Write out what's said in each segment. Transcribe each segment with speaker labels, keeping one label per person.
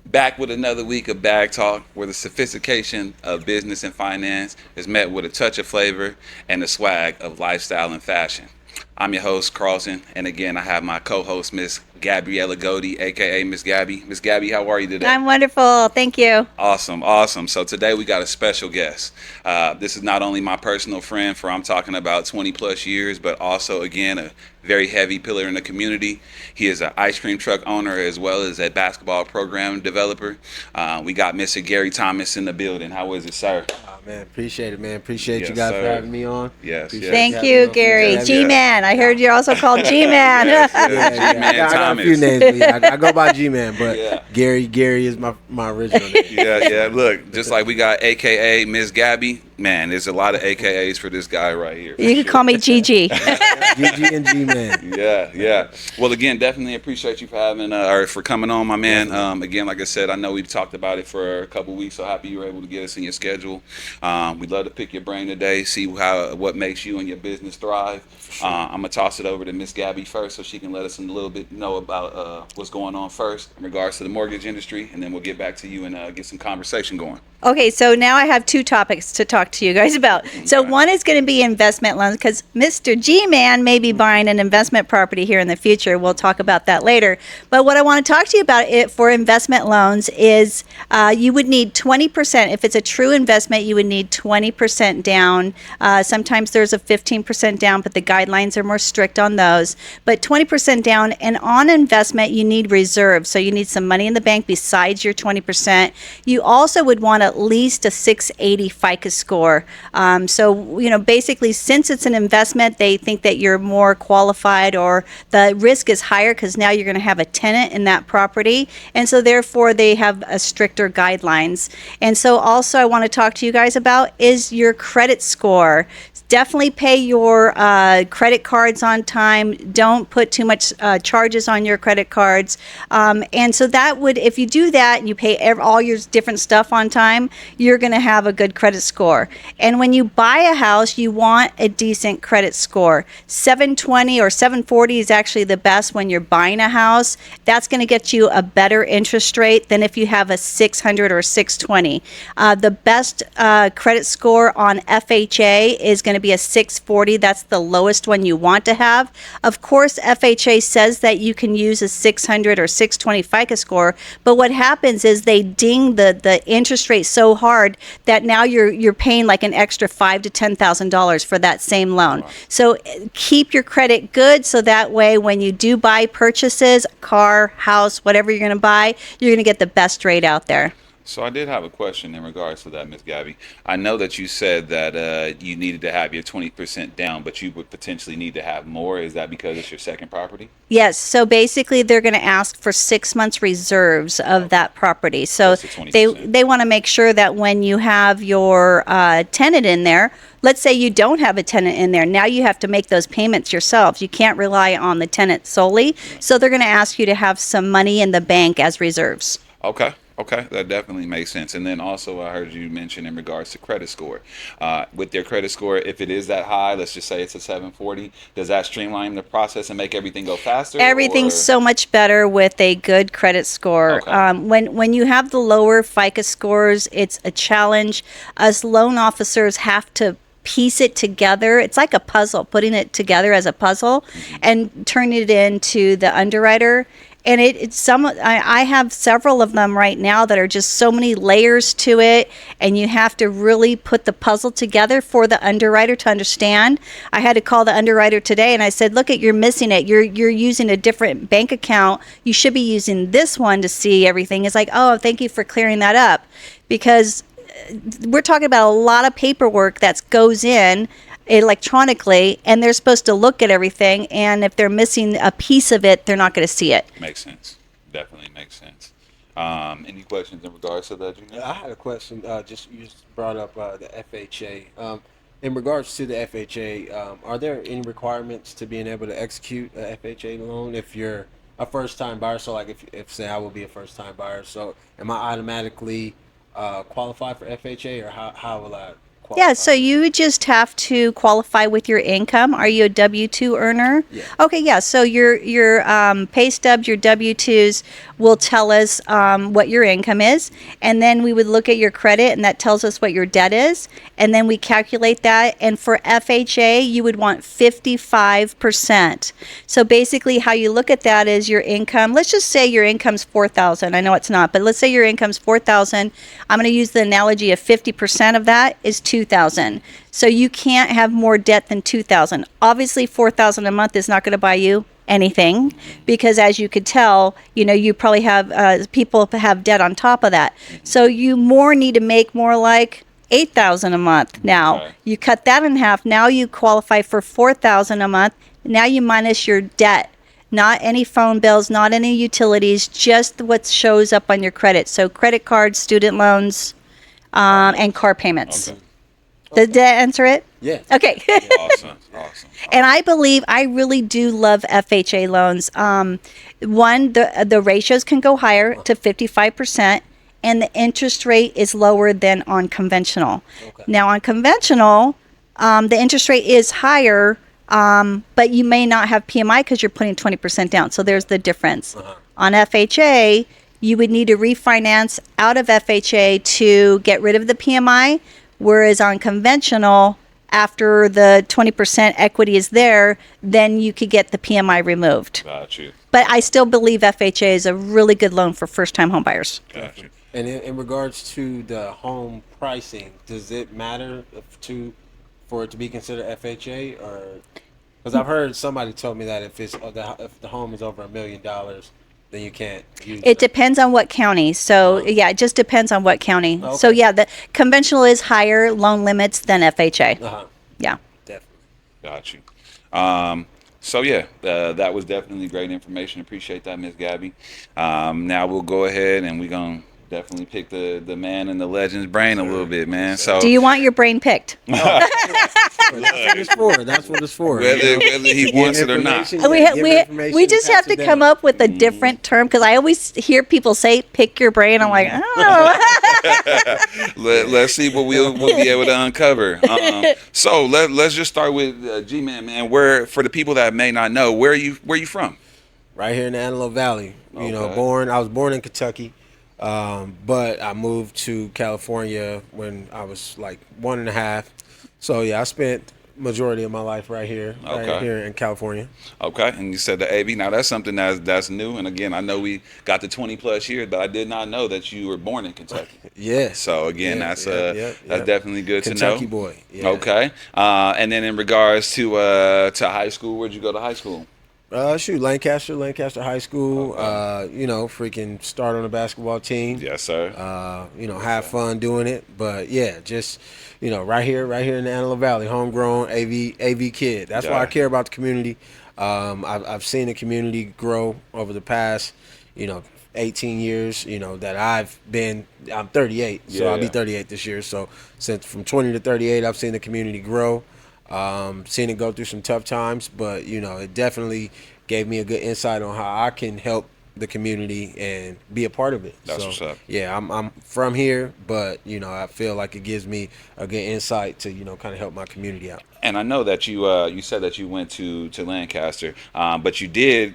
Speaker 1: Back with another week of Bag Talk, where the sophistication of business and finance is met with a touch of flavor and the swag of lifestyle and fashion. I'm your host, Carlton, and again, I have my co-host, Miss Gabriella Godey, aka Miss Gabby. Miss Gabby, how are you today?
Speaker 2: I'm wonderful. Thank you.
Speaker 1: Awesome, awesome. So today we got a special guest. This is not only my personal friend for I'm talking about 20 plus years, but also again a very heavy pillar in the community. He is an ice cream truck owner as well as a basketball program developer. We got Mr. Gary Thomas in the building. How is it, sir?
Speaker 3: Oh man, appreciate it, man. Appreciate you
Speaker 1: Yes,
Speaker 3: guys for
Speaker 1: sir.
Speaker 3: having me on.
Speaker 1: Yes,
Speaker 3: Appreciate
Speaker 1: yes.
Speaker 3: you
Speaker 2: Thank
Speaker 3: having me
Speaker 2: you,
Speaker 3: on for Miss
Speaker 2: Gary.
Speaker 1: Yes,
Speaker 3: Gabby.
Speaker 1: yes.
Speaker 2: G-Man. I heard you're also called G-Man.
Speaker 1: Yes, yes.
Speaker 3: Yeah,
Speaker 1: G-Man
Speaker 3: I got a few
Speaker 1: Thomas.
Speaker 3: names, but yeah, I go by G-Man, but
Speaker 1: Yeah.
Speaker 3: Gary is my original name.
Speaker 1: Yeah, yeah. Look, just like we got AKA Miss Gabby, man, there's a lot of AKAs for this guy right here.
Speaker 2: You can call me Gigi.
Speaker 3: GG and G-Man.
Speaker 1: Yeah, yeah. Well, again, definitely appreciate you for having or for coming on, my man. Again, like I said, I know we've talked about it for a couple weeks, so happy you were able to get us in your schedule. We'd love to pick your brain today, see what makes you and your business thrive. I'm gonna toss it over to Miss Gabby first, so she can let us a little bit know about what's going on first in regards to the mortgage industry, and then we'll get back to you and get some conversation going.
Speaker 2: Okay, so now I have two topics to talk to you guys about. So
Speaker 1: Okay.
Speaker 2: one is going to be investment loans because Mr. G-Man may be buying an investment property here in the future. We'll talk about that later. But what I want to talk to you about it for investment loans is you would need 20%. If it's a true investment, you would need 20% down. Sometimes there's a 15% down, but the guidelines are more strict on those. But 20% down, and on investment, you need reserves. So you need some money in the bank besides your 20%. You also would want at least a 680 FICO score. Basically, since it's an investment, they think that you're more qualified or the risk is higher because now you're going to have a tenant in that property. And so, therefore, they have a stricter guidelines. And so, also, I want to talk to you guys about is your credit score. Definitely pay your credit cards on time. Don't put too much charges on your credit cards. And so that would, if you do that and you pay all your different stuff on time, you're going to have a good credit score. And when you buy a house, you want a decent credit score. 720 or 740 is actually the best when you're buying a house. That's going to get you a better interest rate than if you have a 600 or 620. The best credit score on FHA is going to be a 640. That's the lowest one you want to have. Of course, FHA says that you can use a 600 or 620 FICO score, but what happens is they ding the interest rate so hard that now you're paying like an extra $5,000 to $10,000 for that same loan. So keep your credit good so that way when you do buy purchases, car, house, whatever you're going to buy, you're going to get the best rate out there.
Speaker 1: So I did have a question in regards to that, Miss Gabby. I know that you said that you needed to have your 20% down, but you would potentially need to have more. Is that because it's your second property?
Speaker 2: Yes, so basically they're going to ask for 6 months reserves of that property. So
Speaker 1: That's the 20%.
Speaker 2: they want to make sure that when you have your tenant in there, let's say you don't have a tenant in there, now you have to make those payments yourselves. You can't rely on the tenant solely. So they're going to ask you to have some money in the bank as reserves.
Speaker 1: Okay. Okay, that definitely makes sense. And then also, I heard you mention in regards to credit score. With their credit score, if it is that high, let's just say it's a 740, does that streamline the process and make everything go faster?
Speaker 2: Everything's
Speaker 1: or?
Speaker 2: so much better with a good credit score.
Speaker 1: Okay.
Speaker 2: When you have the lower FICO scores, it's a challenge. Us loan officers have to piece it together. It's like a puzzle, putting it together as a puzzle and turning it into the underwriter. And I have several of them right now that are just so many layers to it, and you have to really put the puzzle together for the underwriter to understand. I had to call the underwriter today, and I said, "Look, you're missing it. You're using a different bank account. You should be using this one to see everything." It's like, "Oh, thank you for clearing that up," because we're talking about a lot of paperwork that goes in electronically, and they're supposed to look at everything, and if they're missing a piece of it, they're not going to see it.
Speaker 1: Makes sense. Definitely makes sense. Any questions in regards to that, Junior?
Speaker 3: I had a question. You just brought up the FHA. In regards to the FHA, are there any requirements to being able to execute a FHA loan if you're a first-time buyer? So, like, if say I will be a first-time buyer, so am I automatically qualify for FHA, or how will I qualify?
Speaker 2: Yeah, so you would just have to qualify with your income. Are you a W-2 earner?
Speaker 3: Yeah.
Speaker 2: Okay, yeah. So your pay stubs, your W-2s will tell us what your income is, and then we would look at your credit, and that tells us what your debt is, and then we calculate that. And for FHA, you would want 55%. So basically, how you look at that is your income. Let's just say your income's 4,000. I know it's not, but let's say your income's 4,000. I'm going to use the analogy of 50% of that is 2,000. So you can't have more debt than 2,000. Obviously, 4,000 a month is not going to buy you anything because, as you could tell, you probably have people have debt on top of that. So you more need to make more like 8,000 a month. Now
Speaker 1: Okay.
Speaker 2: you cut that in half. Now you qualify for 4,000 a month. Now you minus your debt. Not any phone bills, not any utilities, just what shows up on your credit. So credit cards, student loans, and car payments.
Speaker 1: Okay.
Speaker 2: Did that answer it?
Speaker 3: Yeah.
Speaker 2: Okay.
Speaker 1: Awesome. Awesome.
Speaker 2: And I really do love FHA loans. One, the ratios can go higher to 55%, and the interest rate is lower than on conventional.
Speaker 3: Okay.
Speaker 2: Now, on conventional, the interest rate is higher, but you may not have PMI because you're putting 20% down. So there's the difference. On FHA, you would need to refinance out of FHA to get rid of the PMI, whereas on conventional, after the 20% equity is there, then you could get the PMI removed.
Speaker 1: Got you.
Speaker 2: But I still believe FHA is a really good loan for first-time home buyers.
Speaker 1: Got you.
Speaker 3: And in regards to the home pricing, does it matter for it to be considered FHA, or because I've heard somebody told me that if the home is over $1 million, then you can't use
Speaker 2: It depends on what county. So, yeah, it just depends on what county. So,
Speaker 3: Okay.
Speaker 2: yeah, the conventional is higher loan limits than FHA.
Speaker 3: Uh-huh.
Speaker 2: Yeah.
Speaker 3: Definitely.
Speaker 1: Got you. So yeah, that was definitely great information. Appreciate that, Miss Gabby. Now we'll go ahead and we're gonna definitely pick the man and the legend's brain a little bit, man. So
Speaker 2: Do you want your brain picked?
Speaker 3: That's what it's for. That's what it's for.
Speaker 1: whether he wants it or not.
Speaker 2: We just have to come up with a different term because I always hear people say "pick your brain." I'm like, I don't know.
Speaker 1: Let's see what we'll be able to uncover. So let's just start with G-Man, man. Where, for the people that may not know, where you from?
Speaker 3: Right here in the Antelope Valley. You know,
Speaker 1: Okay.
Speaker 3: I was born in Kentucky, but I moved to California when I was like 1.5. So yeah, I spent majority of my life right here in California.
Speaker 1: Okay, and you said the AV. Now that's something that's new. And again, I know we got the 20+ years, but I did not know that you were born in Kentucky.
Speaker 3: Yeah.
Speaker 1: So again,
Speaker 3: Yeah,
Speaker 1: that's
Speaker 3: yeah.
Speaker 1: definitely good
Speaker 3: Kentucky
Speaker 1: to know.
Speaker 3: boy. Yeah.
Speaker 1: Okay, and then in regards to high school, where'd you go to high school?
Speaker 3: Lancaster High School.
Speaker 1: Okay.
Speaker 3: Freaking start on the basketball team.
Speaker 1: Yes, sir.
Speaker 3: Have fun doing it. But yeah, just right here in the Antelope Valley, homegrown AV kid. That's why I care about the community. I've seen the community grow over the past 18 years. That I'm 38, so I'll be
Speaker 1: Yeah.
Speaker 3: 38 this year. So since from 20 to 38, I've seen the community grow. Seen it go through some tough times, but it definitely gave me a good insight on how I can help the community and be a part of it.
Speaker 1: That's what's up.
Speaker 3: Yeah, I'm from here, but I feel like it gives me a good insight to kind of help my community out.
Speaker 1: And I know that you said that you went to Lancaster, but you did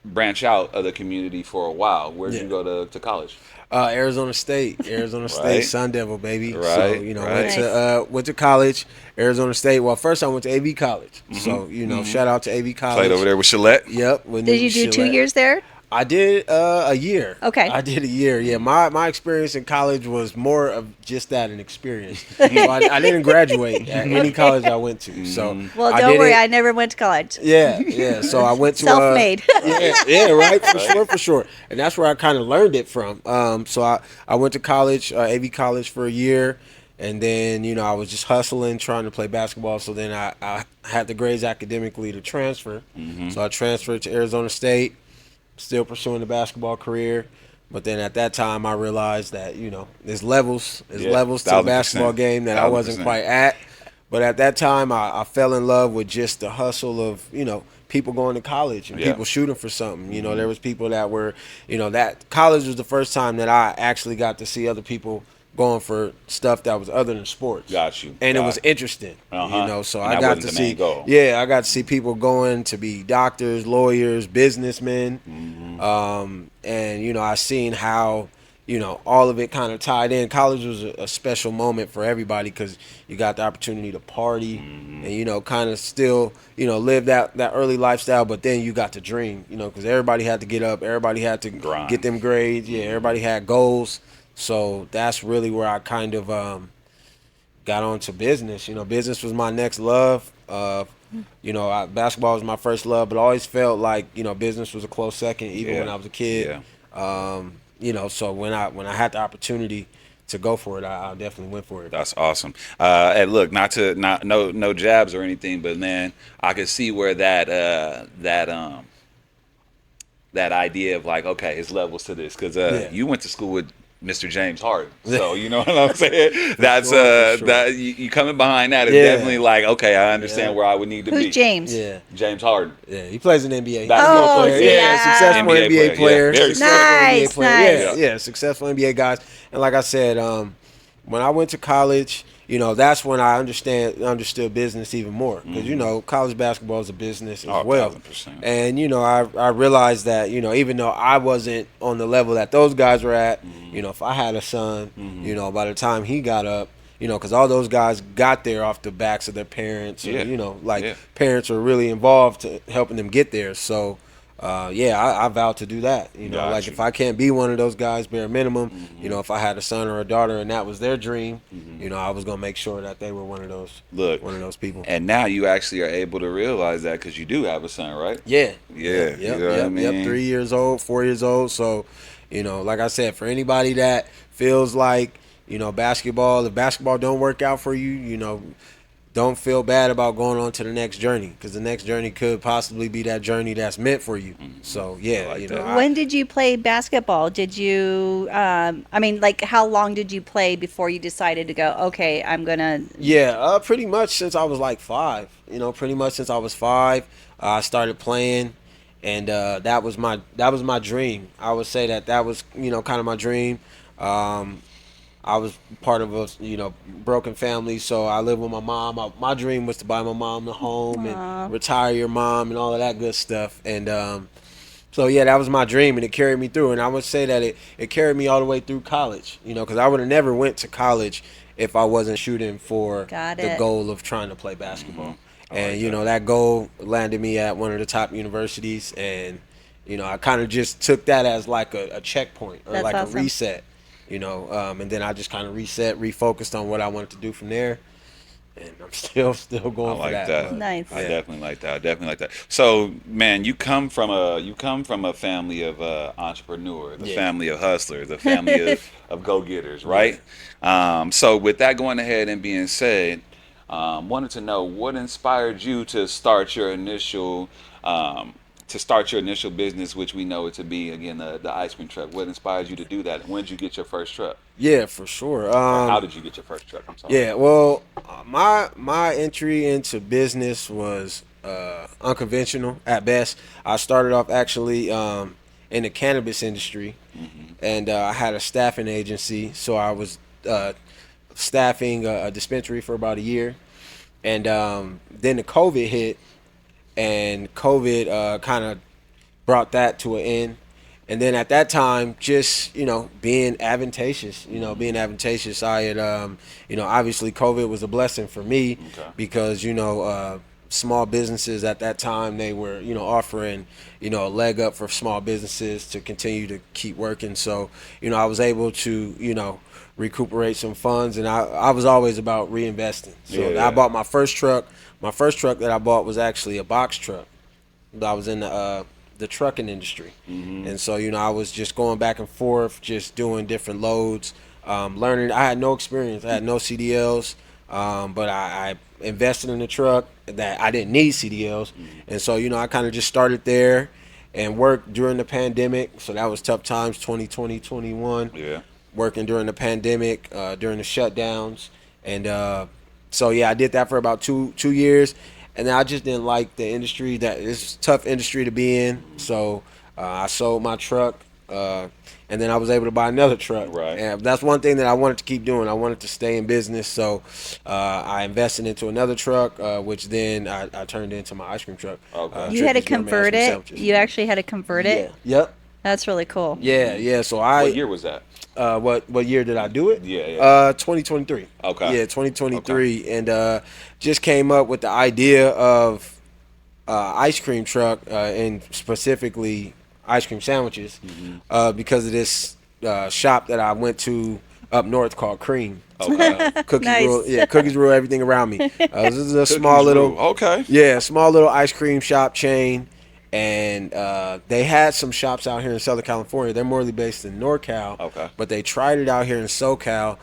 Speaker 1: branch out of the community for a while. Where did you go to college?
Speaker 3: Arizona State,
Speaker 1: Right.
Speaker 3: Sun Devil, baby.
Speaker 1: Right,
Speaker 3: So
Speaker 1: right.
Speaker 3: went to college, Arizona State. Well, first I went to AV College, so shout out to AV College.
Speaker 1: Played over there with Gillette.
Speaker 3: Yep.
Speaker 2: Did you do 2 years there?
Speaker 3: I did a year.
Speaker 2: Okay.
Speaker 3: I did a year. Yeah, my experience in college was more of just that, an experience. So I didn't graduate at any college I went to. So
Speaker 2: Well,
Speaker 3: I
Speaker 2: don't
Speaker 3: did
Speaker 2: worry.
Speaker 3: it-
Speaker 2: I never went to college.
Speaker 3: Yeah. So I went to
Speaker 2: Self-made.
Speaker 3: yeah, right, for sure. And that's where I kind of learned it from. So I went to college, AV College, for a year. And then, I was just hustling, trying to play basketball. So then I had the grades academically to transfer. So I transferred to Arizona State, still pursuing the basketball career. But then at that time, I realized that, there's levels to the
Speaker 1: 1000%.
Speaker 3: basketball game that I wasn't
Speaker 1: 1000%.
Speaker 3: quite at. But at that time, I fell in love with just the hustle of, people going to college and people shooting for something. There was people that were, that college was the first time that I actually got to see other people going for stuff that was other than sports.
Speaker 1: Got you.
Speaker 3: And it was
Speaker 1: Got
Speaker 3: interesting,
Speaker 1: Uh-huh.
Speaker 3: So
Speaker 1: And
Speaker 3: I
Speaker 1: that
Speaker 3: got
Speaker 1: wasn't
Speaker 3: to
Speaker 1: the
Speaker 3: see,
Speaker 1: main goal.
Speaker 3: I got to see people going to be doctors, lawyers, businessmen. And, I seen how, all of it kind of tied in. College was a special moment for everybody because you got the opportunity to party and, kind of still, live that early lifestyle. But then you got to dream, because everybody had to get up. Everybody had to
Speaker 1: Grind.
Speaker 3: get them grades. Yeah, everybody had goals. So that's really where I kind of got onto business. Business was my next love. Basketball was my first love, but I always felt like business was a close second, even when I was a kid.
Speaker 1: Yeah.
Speaker 3: So when I had the opportunity to go for it, I definitely went for it.
Speaker 1: That's awesome. And look, not no jabs or anything, but man, I could see where that idea of like, okay, it's levels to this because
Speaker 3: Yeah.
Speaker 1: you went to school with Mr. James Harden, so you know what I'm saying. That's
Speaker 3: sure, for sure.
Speaker 1: that you coming behind that is
Speaker 3: Yeah.
Speaker 1: definitely like, okay, I understand
Speaker 3: Yeah.
Speaker 1: where I would need to
Speaker 2: Who's
Speaker 1: be.
Speaker 2: James?
Speaker 3: Yeah,
Speaker 1: James Harden.
Speaker 3: yeah. He plays in the NBA.
Speaker 1: Basketball
Speaker 2: Oh,
Speaker 1: player.
Speaker 2: see,
Speaker 3: Yeah, successful
Speaker 1: NBA
Speaker 3: NBA
Speaker 1: player.
Speaker 3: player.
Speaker 1: Yeah, very
Speaker 3: Successful
Speaker 2: Nice,
Speaker 3: NBA player.
Speaker 2: nice.
Speaker 3: Yeah, successful NBA guys. And like I said, when I went to college, that's when I understood business even more because college basketball is a business as
Speaker 1: Oh,
Speaker 3: well.
Speaker 1: 1000%.
Speaker 3: And I realized that even though I wasn't on the level that those guys were at, if I had a son, by the time he got up. Because all those guys got there off the backs of their parents, or,
Speaker 1: Yeah.
Speaker 3: parents were really involved to helping them get there. So, I vowed to do that.
Speaker 1: Got
Speaker 3: like
Speaker 1: you.
Speaker 3: if I can't be one of those guys, bare minimum, if I had a son or a daughter and that was their dream, I was gonna make sure that they were one of those people.
Speaker 1: And now you actually are able to realize that because you do have a son, right?
Speaker 3: Yeah,
Speaker 1: Yeah, you know what I mean?
Speaker 3: Yep. 3 years old, 4 years old. So, like I said, for anybody that feels like basketball, if basketball don't work out for you, don't feel bad about going on to the next journey because the next journey could possibly be that journey that's meant for you. So
Speaker 1: I like that.
Speaker 2: When did you play basketball? Did you, how long did you play before you decided to go, okay, I'm going to.
Speaker 3: Yeah, pretty much since I was like 5. Pretty much since I was 5, I started playing, and that was my dream. I would say that was kind of my dream. I was part of a broken family, so I lived with my mom. My dream was to buy my mom the home and retire your mom and all of that good stuff. And so yeah, that was my dream, and it carried me through. And I would say that it carried me all the way through college. Because I would have never went to college if I wasn't shooting for
Speaker 2: Got
Speaker 3: the
Speaker 2: it.
Speaker 3: goal of trying to play basketball. And
Speaker 1: like
Speaker 3: that goal landed me at one of the top universities, and I kind of just took that as like a checkpoint or
Speaker 2: That's
Speaker 3: like
Speaker 2: awesome.
Speaker 3: a reset. And then I just kind of refocused on what I wanted to do from there, and I'm still going
Speaker 1: I like
Speaker 3: for that.
Speaker 1: that.
Speaker 3: but-
Speaker 2: Nice.
Speaker 1: I definitely like that. So, man, you come from a family of entrepreneurs, a
Speaker 3: Yeah.
Speaker 1: family of hustlers, a family of go-getters, right? So, with that going ahead and being said, wanted to know what inspired you to start your initial business, which we know it to be again the ice cream truck. What inspired you to do that? And when did you get your first truck?
Speaker 3: Yeah, for sure.
Speaker 1: Or how did you get your first truck? I'm sorry.
Speaker 3: Yeah, well, my entry into business was unconventional at best. I started off actually in the cannabis industry, and I had a staffing agency, so I was staffing a dispensary for about a year, and then the COVID hit, and COVID kind of brought that to an end. And then at that time, just being advantageous, I had obviously COVID was a blessing for me
Speaker 1: Okay.
Speaker 3: because small businesses at that time, they were offering a leg up for small businesses to continue to keep working. So I was able to recuperate some funds, and I was always about reinvesting. So
Speaker 1: Yeah.
Speaker 3: I bought my first truck. My first truck that I bought was actually a box truck. I was in the trucking industry, and so I was just going back and forth, just doing different loads, learning. I had no experience. I had no CDLs, but I invested in the truck that I didn't need CDLs, and so I kind of just started there and worked during the pandemic. So that was tough times, 2020, 21.
Speaker 1: Yeah.
Speaker 3: Working during the pandemic, during the shutdowns, and so yeah, I did that for about two years, and then I just didn't like the industry. That it's a tough industry to be in. So I sold my truck, and and then I was able to buy another truck.
Speaker 1: Right.
Speaker 3: And that's one thing that I wanted to keep doing. I wanted to stay in business, so I invested into another truck, which then I turned into my ice cream truck.
Speaker 1: Okay.
Speaker 2: You had to
Speaker 3: Tricky's Gourmet Ice
Speaker 2: convert
Speaker 3: Cream
Speaker 2: it.
Speaker 3: Sandwiches.
Speaker 2: You actually had to convert
Speaker 3: Yeah.
Speaker 2: it.
Speaker 3: Yep.
Speaker 2: That's really cool.
Speaker 3: Yeah. So
Speaker 1: What year was that?
Speaker 3: what year did I do it?
Speaker 1: Yeah.
Speaker 3: 2023.
Speaker 1: Okay.
Speaker 3: Yeah, 2023, and just came up with the idea of ice cream truck and specifically ice cream sandwiches because of this shop that I went to up north called Cream.
Speaker 1: Okay.
Speaker 3: Cookies
Speaker 2: Nice.
Speaker 3: rule, yeah, cookies rule everything around me. This is a
Speaker 1: Cookies
Speaker 3: small little,
Speaker 1: rule. Okay.
Speaker 3: yeah, small little ice cream shop chain, and they had some shops out here in Southern California. They're more based in NorCal,
Speaker 1: Okay.
Speaker 3: but they tried it out here in SoCal.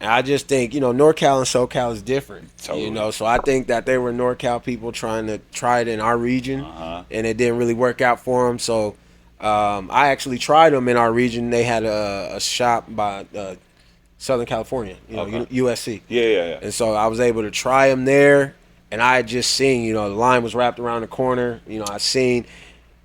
Speaker 3: And I just think, NorCal and SoCal is different,
Speaker 1: Totally.
Speaker 3: So I think that they were NorCal people trying to try it in our region, and it didn't really work out for them. So I actually tried them in our region. They had a shop by Southern California,
Speaker 1: Okay.
Speaker 3: USC.
Speaker 1: Yeah.
Speaker 3: And so I was able to try them there, and I had just seen, the line was wrapped around the corner. I seen,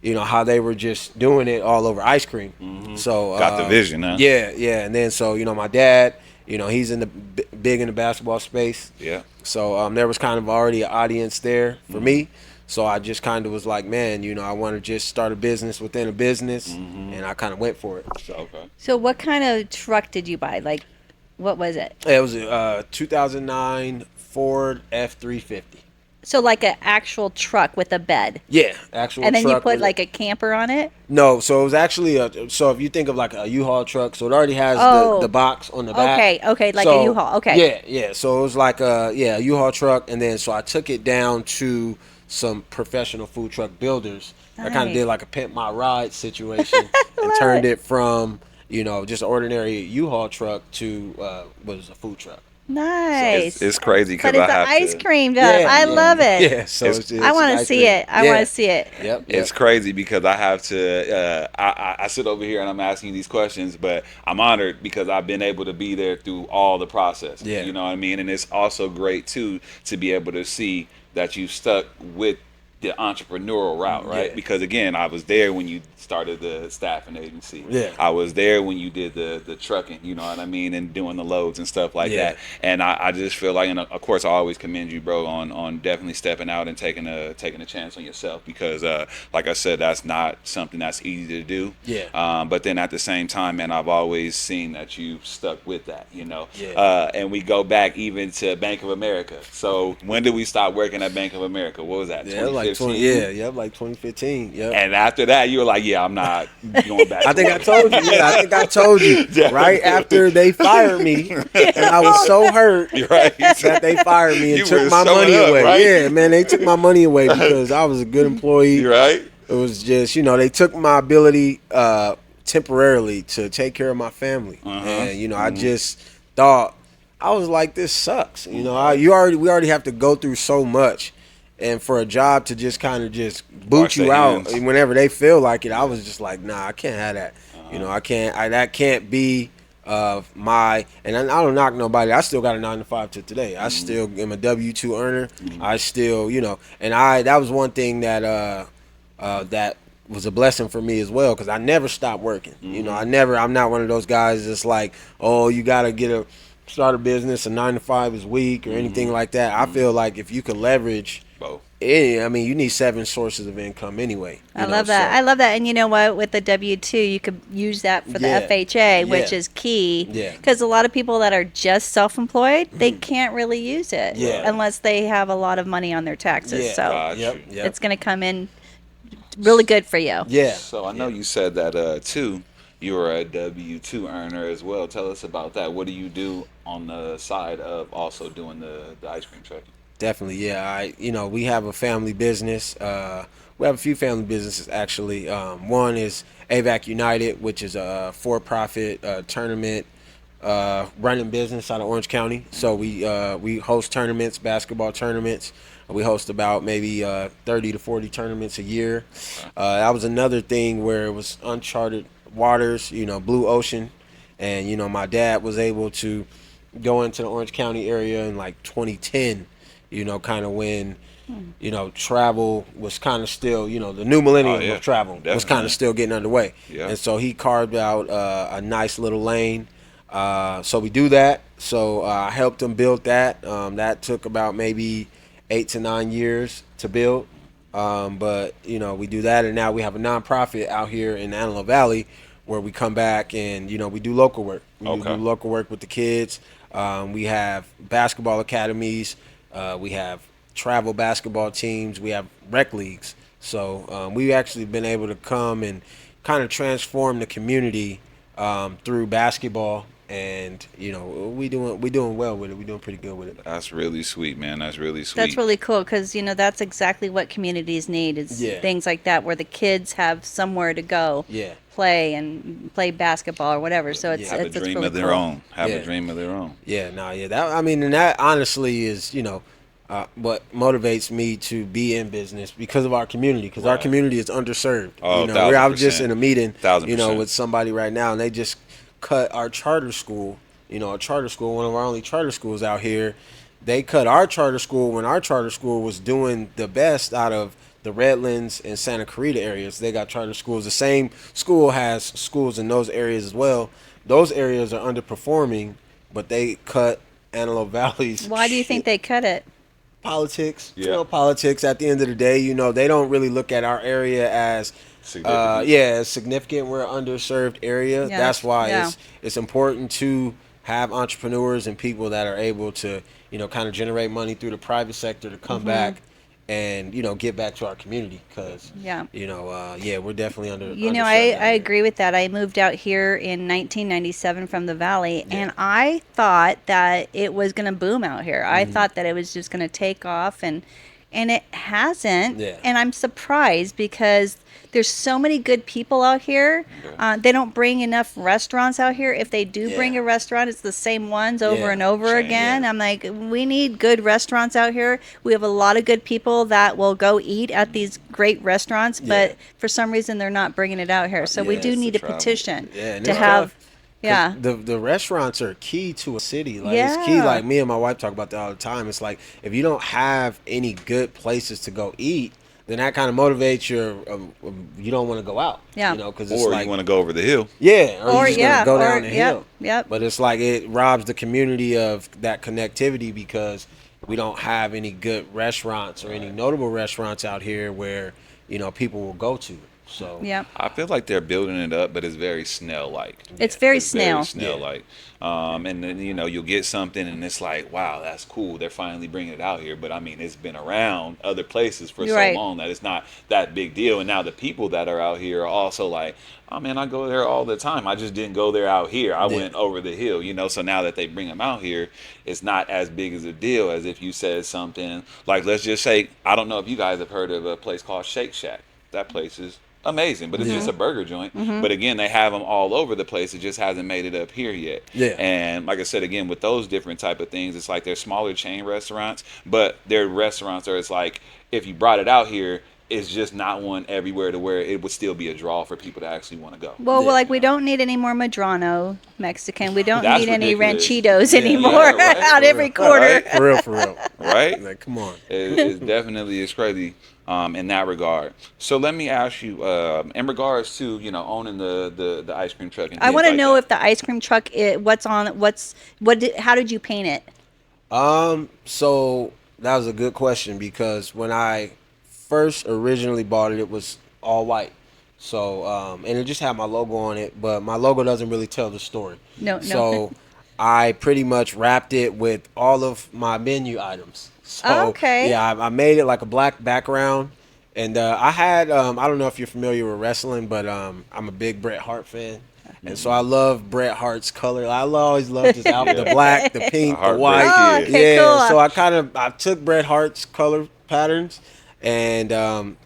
Speaker 3: how they were just doing it all over ice cream. So
Speaker 1: Got the vision, huh?
Speaker 3: Yeah. And then so my dad, he's in the big in the basketball space.
Speaker 1: Yeah.
Speaker 3: So there was kind of already an audience there for me. So I just kind of was like, man, I want to just start a business within a business, and I kind of went for it. So
Speaker 1: Okay.
Speaker 2: So what kind of truck did you buy? Like, what was it?
Speaker 3: it was a 2009 Ford F350.
Speaker 2: So like an actual truck with a bed.
Speaker 3: Yeah, actual.
Speaker 2: And then you
Speaker 3: truck
Speaker 2: put
Speaker 3: with
Speaker 2: like a camper on it?
Speaker 3: No, so it was actually so if you think of like a U-Haul truck, so it already has
Speaker 2: Oh.
Speaker 3: the box on the back.
Speaker 2: Okay, like
Speaker 3: So,
Speaker 2: a U-Haul. Okay.
Speaker 3: Yeah. So it was like a U-Haul truck, and then so I took it down to some professional food truck builders. I kind of
Speaker 2: Nice.
Speaker 3: did like a pimp my ride situation and
Speaker 2: Love
Speaker 3: turned
Speaker 2: it.
Speaker 3: it from just an ordinary U-Haul truck to was a food truck.
Speaker 2: Nice.
Speaker 1: It's crazy because
Speaker 2: but it's
Speaker 1: I
Speaker 2: the
Speaker 1: have
Speaker 2: ice
Speaker 1: to.
Speaker 2: cream stuff. I love it.
Speaker 3: Yeah, so
Speaker 1: It's-
Speaker 3: it's
Speaker 2: I want
Speaker 3: an
Speaker 2: to
Speaker 3: ice
Speaker 2: see
Speaker 3: cream.
Speaker 2: it. I
Speaker 3: Yeah.
Speaker 2: want to see it.
Speaker 3: Yep.
Speaker 1: It's crazy because I have to. I sit over here and I'm asking you these questions, but I'm honored because I've been able to be there through all the process.
Speaker 3: Yeah.
Speaker 1: You know what I mean, and it's also great too to be able to see that you stuck with the entrepreneurial route, right?
Speaker 3: Yeah.
Speaker 1: Because again, I was there when you started the staffing agency.
Speaker 3: Yeah.
Speaker 1: I was there when you did the trucking, you know what I mean, and doing the loads and stuff like
Speaker 3: Yeah.
Speaker 1: that. And I just feel like, and of course, I always commend you, bro, on definitely stepping out and taking a chance on yourself because, like I said, that's not something that's easy to do.
Speaker 3: Yeah.
Speaker 1: But then at the same time, man, I've always seen that you stuck with that,
Speaker 3: Yeah.
Speaker 1: And we go back even to Bank of America. So when did we stop working at Bank of America? What was that?
Speaker 3: Yeah, like
Speaker 1: 2015?
Speaker 3: like 2015. Yep.
Speaker 1: And after that, you were like, yeah, I'm not going back.
Speaker 3: I
Speaker 1: to
Speaker 3: think I
Speaker 1: work.
Speaker 3: told you. Yeah, I think I told you.
Speaker 1: Yeah.
Speaker 3: Right after they fired me, and I was so hurt
Speaker 1: You're right.
Speaker 3: that they fired me and
Speaker 1: You
Speaker 3: took
Speaker 1: were
Speaker 3: my
Speaker 1: showing
Speaker 3: money
Speaker 1: up,
Speaker 3: away.
Speaker 1: right?
Speaker 3: Yeah, man, they took my money away because I was a good employee.
Speaker 1: You're right.
Speaker 3: It was just, they took my ability temporarily to take care of my family, and I just thought I was like, this sucks. We already have to go through so much. And for a job to just kind of just boot
Speaker 1: Wash
Speaker 3: you
Speaker 1: their
Speaker 3: out
Speaker 1: hands.
Speaker 3: whenever they feel like it, I was just like, nah, I can't have that. I can't. That can't be my. And I don't knock nobody. I still got a 9 to 5 to today. I still am a W-2 earner. I still, and that was one thing that that was a blessing for me as well because I never stopped working. I'm not one of those guys that's like, oh, you gotta start a business, a 9 to 5 is weak or anything like that. I feel like if you could leverage.
Speaker 1: Both.
Speaker 3: I mean, you need 7 sources of income anyway.
Speaker 2: I love that.
Speaker 3: so-
Speaker 2: I love that. And you know what? With the W-2, you could use that for the
Speaker 3: Yeah.
Speaker 2: FHA, which
Speaker 3: Yeah.
Speaker 2: is key.
Speaker 3: Yeah.
Speaker 2: Because a lot of people that are just self-employed, they can't really use it
Speaker 3: Yeah.
Speaker 2: unless they have a lot of money on their taxes.
Speaker 3: Yeah.
Speaker 2: So
Speaker 1: Got
Speaker 3: Yep.
Speaker 1: you.
Speaker 3: Yep.
Speaker 2: it's going to come in really good for you.
Speaker 3: Yeah.
Speaker 1: So I know you said that too. You were a W-2 earner as well. Tell us about that. What do you do on the side of also doing the ice cream truck?
Speaker 3: Definitely, yeah. We have a family business. We have a few family businesses actually. One is AVAC United, which is a for-profit tournament running business out of Orange County. So we host tournaments, basketball tournaments. We host about maybe 30 to 40 tournaments a year. That was another thing where it was uncharted waters, blue ocean, and my dad was able to go into the Orange County area in like 2010. Kind of when you know, travel was kind of still, you know, the new millennium
Speaker 1: Oh, yeah.
Speaker 3: of travel was kind
Speaker 1: Definitely.
Speaker 3: of still getting underway.
Speaker 1: Yeah.
Speaker 3: And so he carved out a nice little lane. So we do that. So I helped him build that. That took about maybe 8 to 9 years to build. But you know, we do that, and now we have a nonprofit out here in the Antelope Valley where we come back and you know we do local work. We do
Speaker 1: Okay.
Speaker 3: local work with the kids. We have basketball academies. We have travel basketball teams. We have rec leagues. So we've actually been able to come and kind of transform the community through basketball, and you know we doing well with it. We doing pretty good with it.
Speaker 1: That's really sweet, man. That's really sweet.
Speaker 2: That's really cool because, you know, that's exactly what communities need is
Speaker 3: Yeah.
Speaker 2: things like that where the kids have somewhere to go
Speaker 3: Yeah.
Speaker 2: play and play basketball or whatever. So it's,
Speaker 1: Have a
Speaker 2: it's
Speaker 1: dream
Speaker 2: really
Speaker 1: of their
Speaker 2: cool.
Speaker 1: own. Have
Speaker 3: Yeah.
Speaker 1: a dream of their own.
Speaker 3: Yeah, no, yeah. That I mean, and that honestly is, you know, what motivates me to be in business because of our community. Because our
Speaker 1: Right.
Speaker 3: community is underserved.
Speaker 1: Oh,
Speaker 3: you know, I was
Speaker 1: 1000%.
Speaker 3: just in a meeting,
Speaker 1: 1000%.
Speaker 3: with somebody right now, and they just cut our charter school. You know, a charter school, one of our only charter schools out here. They cut our charter school when our charter school was doing the best out of the Redlands and Santa Clarita areas. They got charter schools. The same school has schools in those areas as well. Those areas are underperforming, but they cut Antelope Valley's.
Speaker 2: Why do you think they cut it?
Speaker 3: Politics?
Speaker 1: Yeah.
Speaker 3: You know, politics. At the end of the day, you know, they don't really look at our area as
Speaker 1: Significant.
Speaker 3: as significant. We're an underserved area.
Speaker 2: Yeah,
Speaker 3: That's why
Speaker 2: yeah.
Speaker 3: it's important to have entrepreneurs and people that are able to, you know, kind of generate money through the private sector to come back and, you know, get back to our community because,
Speaker 2: Yeah.
Speaker 3: you know, we're definitely under.
Speaker 2: You know,
Speaker 3: underserved
Speaker 2: I
Speaker 3: out here.
Speaker 2: agree with that. I moved out here in 1997 from the Valley, and I thought that it was going to boom out here. I thought that it was just going to take off, and it hasn't.
Speaker 3: Yeah.
Speaker 2: And I'm surprised because there's so many good people out here. They don't bring enough restaurants out here. If they do bring
Speaker 3: Yeah.
Speaker 2: a restaurant, it's the same ones over
Speaker 3: Yeah.
Speaker 2: and over
Speaker 1: Same,
Speaker 2: again.
Speaker 3: yeah.
Speaker 2: I'm like, we need good restaurants out here. We have a lot of good people that will go eat at these great restaurants, but
Speaker 3: Yeah.
Speaker 2: for some reason they're not bringing it out here. So we
Speaker 3: Yeah,
Speaker 2: do
Speaker 1: it's
Speaker 2: need
Speaker 1: the
Speaker 2: a
Speaker 1: travel.
Speaker 2: petition
Speaker 3: Yeah, and
Speaker 2: to
Speaker 3: it's
Speaker 2: have.
Speaker 3: tough. 'Cause
Speaker 2: Yeah.
Speaker 3: The restaurants are key to a city. Like it's key.
Speaker 2: Yeah.
Speaker 3: Like me and my wife talk about that all the time. It's like if you don't have any good places to go eat, then that kind of motivates your. You don't want to go out.
Speaker 2: Yeah.
Speaker 3: You know, because it's
Speaker 1: Or
Speaker 3: like
Speaker 1: you want to go over the hill.
Speaker 3: yeah,
Speaker 2: Or,
Speaker 3: you just
Speaker 2: yeah,
Speaker 3: gonna go
Speaker 2: or-
Speaker 3: down the
Speaker 2: yep,
Speaker 3: hill.
Speaker 2: yep.
Speaker 3: But it's like it robs the community of that connectivity because we don't have any good restaurants or any notable restaurants out here where you know people will go to. So
Speaker 2: Yeah.
Speaker 1: I feel like they're building it up, but it's very snail-like.
Speaker 2: It's very
Speaker 1: It's
Speaker 2: snail.
Speaker 1: very snail-like. And then you know you'll get something, and it's like, wow, that's cool. They're finally bringing it out here. But I mean, it's been around other places for so
Speaker 2: Right.
Speaker 1: long that it's not that big deal. And now the people that are out here are also like, oh man, I go there all the time. I just didn't go there out here. I went over the hill, you know. So now that they bring them out here, it's not as big as a deal as if you said something like, let's just say, I don't know if you guys have heard of a place called Shake Shack. That place is amazing, but it's just a burger joint. But again, they have them all over the place. It just hasn't made it up here yet.
Speaker 3: Yeah.
Speaker 1: And like I said, again, with those different type of things, it's like they're smaller chain restaurants, but they're restaurants where it's like if you brought it out here, it's just not one everywhere to where it would still be a draw for people to actually want to go.
Speaker 2: Well,
Speaker 3: Yeah.
Speaker 2: like we don't need any more Madrano Mexican. We don't
Speaker 1: That's
Speaker 2: need any
Speaker 1: ridiculous.
Speaker 2: Ranchitos
Speaker 3: Yeah,
Speaker 2: anymore
Speaker 1: yeah, right,
Speaker 2: out
Speaker 1: for
Speaker 2: every
Speaker 3: real.
Speaker 2: corner.
Speaker 1: Right.
Speaker 3: for real.
Speaker 1: Right?
Speaker 3: Like come on.
Speaker 1: It's definitely is crazy in that regard. So let me ask you, in regards to owning the ice cream truck. And
Speaker 2: I
Speaker 1: things
Speaker 2: want to
Speaker 1: like
Speaker 2: know
Speaker 1: that.
Speaker 2: if the ice cream truck, how did you paint it?
Speaker 3: So that was a good question because when I first originally bought it, it was all white. So and it just had my logo on it, but my logo doesn't really tell the story.
Speaker 2: No.
Speaker 3: So I pretty much wrapped it with all of my menu items. So
Speaker 2: Okay.
Speaker 3: yeah, I made it like a black background. And I had I don't know if you're familiar with wrestling, but I'm a big Bret Hart fan. And so I love Bret Hart's color. I always loved his outfit, the black, the pink, the
Speaker 1: Heartbreak
Speaker 3: white.
Speaker 2: Oh,
Speaker 1: Kid.
Speaker 2: okay,
Speaker 3: Yeah,
Speaker 2: cool.
Speaker 3: so I took Bret Hart's color patterns and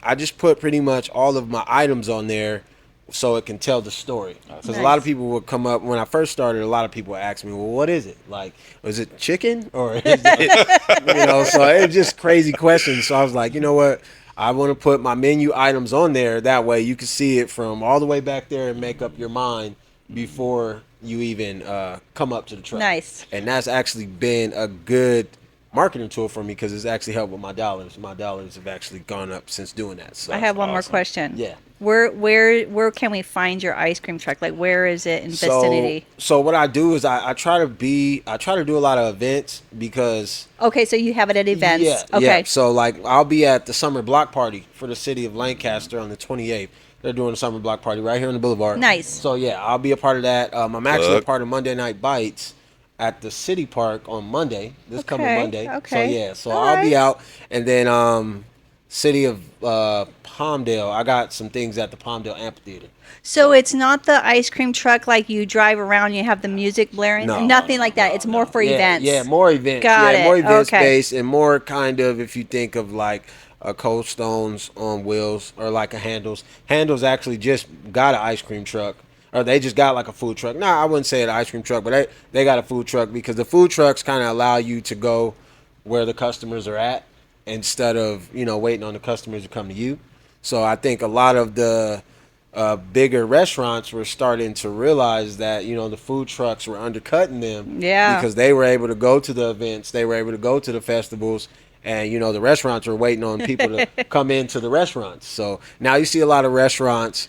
Speaker 3: I just put pretty much all of my items on there so it can tell the story. Because a lot of
Speaker 2: Nice.
Speaker 3: people would come up when I first started. A lot of people would ask me, "Well, what is it? Like, is it chicken or is it?" So it's just crazy questions. So I was like, you know what? I want to put my menu items on there. That way you can see it from all the way back there and make up your mind before you even come up to the truck.
Speaker 2: Nice.
Speaker 3: And that's actually been a good marketing tool for me because it's actually helped with my dollars. My dollars have actually gone up since doing that.
Speaker 2: I
Speaker 3: So
Speaker 2: have one more
Speaker 1: awesome.
Speaker 2: question.
Speaker 3: yeah.
Speaker 2: Where can we find your ice cream truck? Like, where is it in vicinity?
Speaker 3: So what I do is I try to do a lot of events because
Speaker 2: Okay, so you have it at
Speaker 3: yeah,
Speaker 2: events.
Speaker 3: yeah.
Speaker 2: Okay.
Speaker 3: So like I'll be at the summer block party for the city of Lancaster on the 28th. They're doing a summer block party right here on the boulevard.
Speaker 2: Nice.
Speaker 3: So yeah, I'll be a part of that. I'm actually a
Speaker 1: Plug.
Speaker 3: part of Monday Night Bites at the city park on Monday. This coming
Speaker 2: Okay.
Speaker 3: Monday. So
Speaker 2: Okay.
Speaker 3: yeah, so
Speaker 2: All
Speaker 3: I'll be
Speaker 2: right.
Speaker 3: out, and then city of Palmdale. I got some things at the Palmdale Amphitheater.
Speaker 2: So it's not the ice cream truck like you drive around, you have the music blaring?
Speaker 3: No,
Speaker 2: Nothing like that. It's more for
Speaker 3: yeah,
Speaker 2: events.
Speaker 3: yeah, more events.
Speaker 2: Got
Speaker 3: Yeah, more
Speaker 2: it.
Speaker 3: events
Speaker 2: Okay.
Speaker 3: based and more kind of if you think of like a Cold Stones on wheels or like a Handles. Handles actually just got an ice cream truck. Or they just got like a food truck. Nah, I wouldn't say an ice cream truck, but they got a food truck because the food trucks kind of allow you to go where the customers are at instead of waiting on the customers to come to you. So I think a lot of the bigger restaurants were starting to realize that the food trucks were undercutting them
Speaker 2: Yeah.
Speaker 3: because they were able to go to the events, they were able to go to the festivals, and the restaurants were waiting on people to come into the restaurants. So now you see a lot of restaurants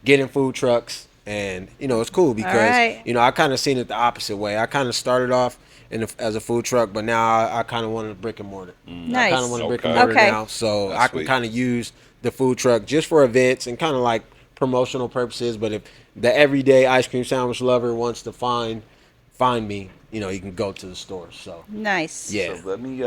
Speaker 3: getting food trucks, and it's cool because
Speaker 2: right.
Speaker 3: I kind of seen it the opposite way. I kind of started off as a food truck, but now I kind of wanted a brick and mortar. I kind
Speaker 2: Nice.
Speaker 3: of want a brick and
Speaker 1: Okay.
Speaker 3: mortar
Speaker 2: Okay.
Speaker 3: now, so
Speaker 1: That's
Speaker 3: I can
Speaker 1: sweet.
Speaker 3: kind of use the food truck just for events and kind of like promotional purposes. But if the everyday ice cream sandwich lover wants to find me, you can go to the store. So
Speaker 2: Nice.
Speaker 3: yeah.
Speaker 1: So let me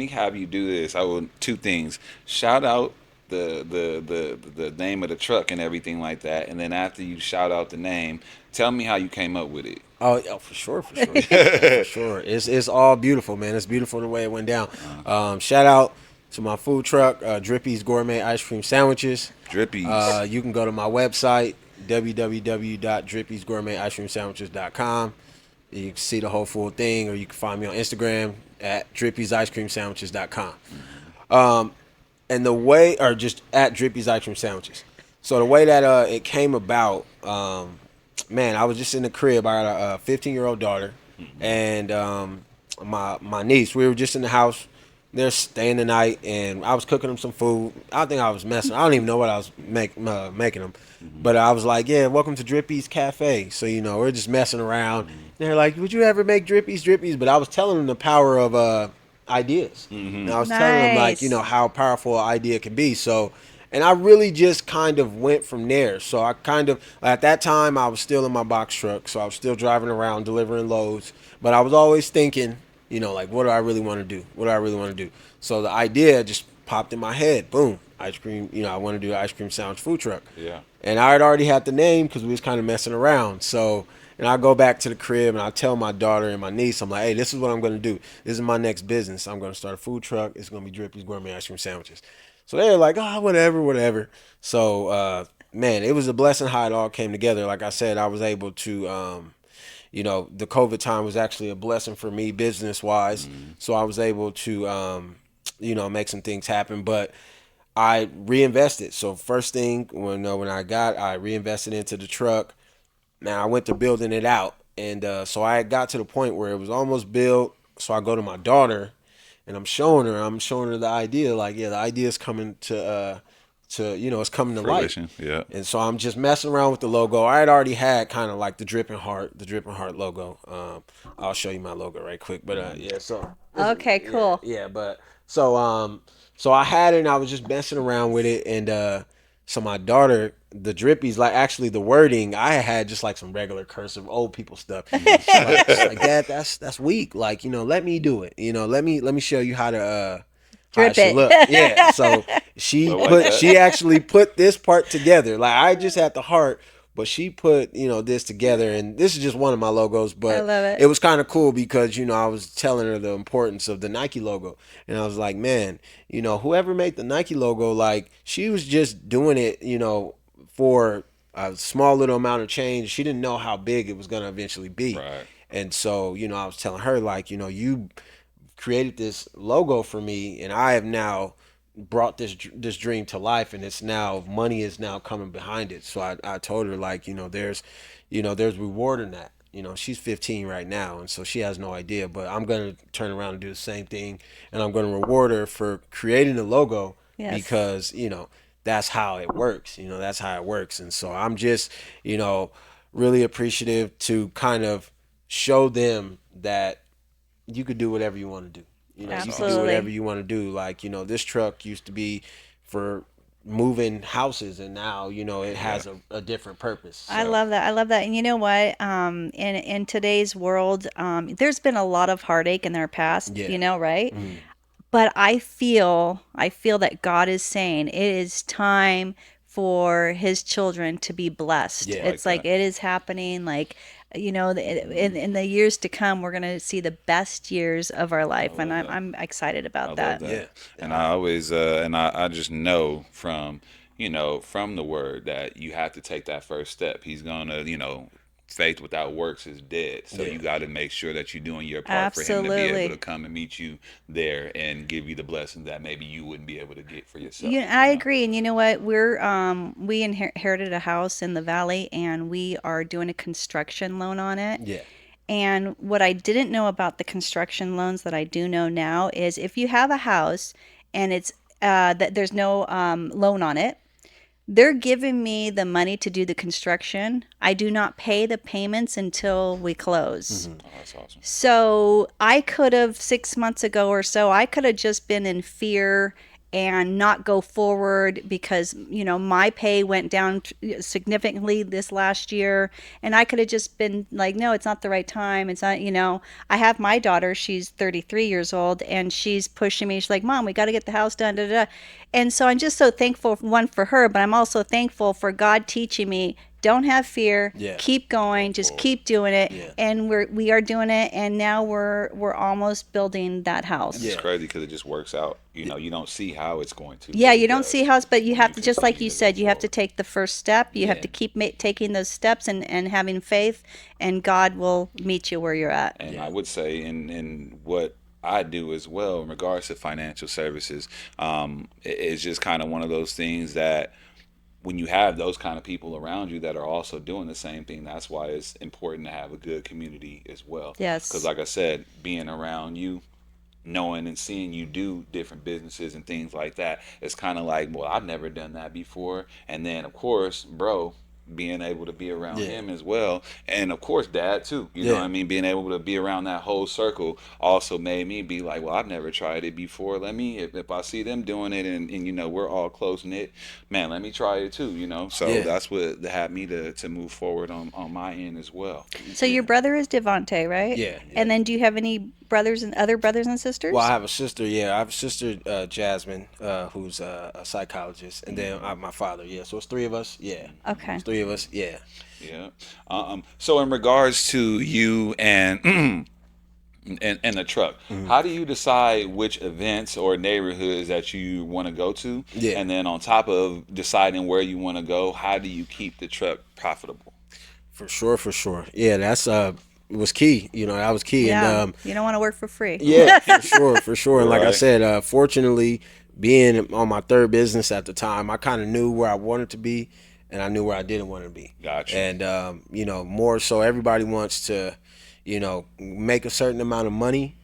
Speaker 1: have you do this. I will two things. Shout out the name of the truck and everything like that, and then after you shout out the name, tell me how you came up with it.
Speaker 3: Oh, yeah, for sure, for sure, for sure. It's all beautiful, man. It's beautiful the way it went down. Shout out to my food truck, Drippy's Gourmet Ice Cream Sandwiches.
Speaker 1: Drippies.
Speaker 3: You can go to my website, www.drippysgourmeticecreamsandwiches.com. You can see the whole full thing, or you can find me on Instagram at drippysicecreamsandwiches.com. And the way, or just at Drippy's Ice Cream Sandwiches. So the way that it came about, man, I was just in the crib. I got a 15-year-old daughter, and my niece. We were just in the house. They're staying the night, and I was cooking them some food. I think I was messing. I don't even know what I was making them, but I was like, "Yeah, welcome to Drippy's Cafe." So we're just messing around. They're like, "Would you ever make Drippy's?" But I was telling them the power of ideas. And I was telling them like
Speaker 2: Nice.
Speaker 3: how powerful an idea can be. So, and I really just kind of went from there. So I kind of at that time I was still in my box truck, so I was still driving around delivering loads. But I was always thinking, like what do I really want to do? What do I really want to do? So the idea just popped in my head. Boom, ice cream. I want to do an ice cream sandwich food truck.
Speaker 1: Yeah.
Speaker 3: And I had already had the name because we was kind of messing around. So, and I go back to the crib and I tell my daughter and my niece, I'm like, hey, this is what I'm going to do. This is my next business. I'm going to start a food truck. It's going to be Drippy's Gourmet Ice Cream Sandwiches. So they're like, oh, whatever, whatever. So, man, it was a blessing how it all came together. Like I said, I was able to, the COVID time was actually a blessing for me business wise. So I was able to, make some things happen. But I reinvested. So first thing when I reinvested into the truck. Now I went to building it out, and so I got to the point where it was almost built. So I go to my daughter, and I'm showing her the idea. Like, yeah, the idea is coming it's coming to light.
Speaker 1: Fruition. Yeah.
Speaker 3: And so I'm just messing around with the logo. I had already had kind of like the Dripping Heart logo. I'll show you my logo right quick. But yeah, so
Speaker 2: Okay, cool.
Speaker 3: yeah, but so I had it and I was just messing around with it, and so my daughter, the Drippies, like actually the wording, I had just like some regular cursive old people stuff. She's like Dad, that's weak. Like, let me do it. Let me show you how to how
Speaker 2: Drip
Speaker 3: it should
Speaker 2: it.
Speaker 3: look. Yeah. So she actually put this part together. Like I just had the heart, but she put this together, and this is just one of my logos. But
Speaker 2: I love it.
Speaker 3: it was kind of cool because I was telling her the importance of the Nike logo, and I was like, man, whoever made the Nike logo, like she was just doing it, for a small little amount of change. She didn't know how big it was gonna eventually be.
Speaker 1: Right.
Speaker 3: And so, I was telling her like, you created this logo for me, and I have now brought this dream to life, and it's now money is now coming behind it. So I told her like, there's reward in that. You know, she's 15 right now, and so she has no idea. But I'm gonna turn around and do the same thing, and I'm gonna reward her for creating the logo
Speaker 2: Yes.
Speaker 3: because that's how it works. That's how it works. And so I'm just really appreciative to kind of show them that you could do whatever you want to do.
Speaker 1: That's
Speaker 3: You could do
Speaker 1: awesome.
Speaker 3: whatever
Speaker 2: Absolutely.
Speaker 3: you want to do. Like, this truck used to be for moving houses, and now, it
Speaker 1: Yeah.
Speaker 3: has a different purpose.
Speaker 2: I
Speaker 3: So,
Speaker 2: love that. I love that. And you know what? In today's world, there's been a lot of heartache in their past,
Speaker 3: yeah.
Speaker 2: right?
Speaker 3: Mm.
Speaker 2: But I feel that God is saying it is time for his children to be blessed.
Speaker 3: Yeah.
Speaker 1: Like
Speaker 2: It's like
Speaker 1: that.
Speaker 2: it is happening. Like, in the years to come, we're going to see the best years of our
Speaker 1: I
Speaker 2: life. And
Speaker 1: love
Speaker 2: I'm,
Speaker 1: that.
Speaker 2: I'm excited
Speaker 1: I
Speaker 2: about
Speaker 1: love
Speaker 2: that.
Speaker 1: that.
Speaker 3: Yeah.
Speaker 1: And I always and I just know from from the word that you have to take that first step. He's gonna, faith without works is dead. So
Speaker 3: Yeah.
Speaker 1: you got to make sure that you're doing your part for him to be able to
Speaker 2: Absolutely.
Speaker 1: come and meet you there and give you the blessings that maybe you wouldn't be able to get for yourself.
Speaker 2: Yeah, I agree. And you know what? We inherited a house in the valley, and we are doing a construction loan on it.
Speaker 3: Yeah.
Speaker 2: And what I didn't know about the construction loans that I do know now is if you have a house and it's that there's no loan on it, they're giving me the money to do the construction. I do not pay the payments until we close.
Speaker 3: Mm-hmm.
Speaker 1: Oh, that's awesome.
Speaker 2: So I could have 6 months ago or so, I could have just been in fear and not go forward because, my pay went down significantly this last year. And I could have just been like, no, it's not the right time. It's not, I have my daughter, she's 33 years old, and she's pushing me. She's like, Mom, we got to get the house done. Da, da, da. And so I'm just so thankful, one, for her, but I'm also thankful for God teaching me don't have fear,
Speaker 3: Yeah.
Speaker 2: keep going, just keep doing it.
Speaker 3: Yeah.
Speaker 2: And we are doing it, and now we're almost building that house.
Speaker 1: And it's
Speaker 3: Yeah.
Speaker 1: crazy because it just works out. You don't see how it's going to.
Speaker 2: Yeah,
Speaker 1: But
Speaker 2: you
Speaker 1: it
Speaker 2: don't
Speaker 1: does
Speaker 2: see how it's, but you
Speaker 1: when
Speaker 2: have to, just like
Speaker 1: continue
Speaker 2: you
Speaker 1: to go
Speaker 2: said, you have to
Speaker 1: forward.
Speaker 2: take the first step. You have
Speaker 3: Yeah.
Speaker 2: to keep taking those steps and having faith, and God will meet you where you're at.
Speaker 1: And
Speaker 3: Yeah.
Speaker 1: I would say in what I do as well in regards to financial services, it's just kind of one of those things that when you have those kind of people around you that are also doing the same thing, that's why it's important to have a good community as well. Because,
Speaker 2: Yes.
Speaker 1: like I said, being around you, knowing and seeing you do different businesses and things like that, it's kind of like, well, I've never done that before. And then, of course, bro, being able to be around
Speaker 3: Yeah.
Speaker 1: him as well, and of course dad too, you know what
Speaker 3: Yeah.
Speaker 1: I mean, being able to be around that whole circle also made me be like, well, I've never tried it before, let me, if I see them doing it, and we're all close knit, man, let me try it too, so
Speaker 3: Yeah.
Speaker 1: that's what had me to move forward on my end as well.
Speaker 2: So your brother is Devonte, right?
Speaker 3: Yeah.
Speaker 2: And then do you have any other brothers and sisters?
Speaker 3: Well, I have a sister. Yeah, I have a sister, Jasmine, who's a psychologist, and then my father. Yeah, so it's three of us. Yeah,
Speaker 2: Okay.
Speaker 3: it's three of us. Yeah.
Speaker 1: Yeah. So in regards to you and and the truck, how do you decide which events or neighborhoods that you want to go to?
Speaker 3: Yeah.
Speaker 1: And then on top of deciding where you want to go, how do you keep the truck profitable?
Speaker 3: For sure, for sure. Yeah, that's was key. That was key.
Speaker 2: Yeah.
Speaker 3: And
Speaker 2: You don't want to work for free.
Speaker 3: yeah, for sure, for sure. And like I
Speaker 1: Right.
Speaker 3: said, fortunately, being on my third business at the time, I kind of knew where I wanted to be, and I knew where I didn't want to be.
Speaker 1: Gotcha.
Speaker 3: And more so, everybody wants to, make a certain amount of money,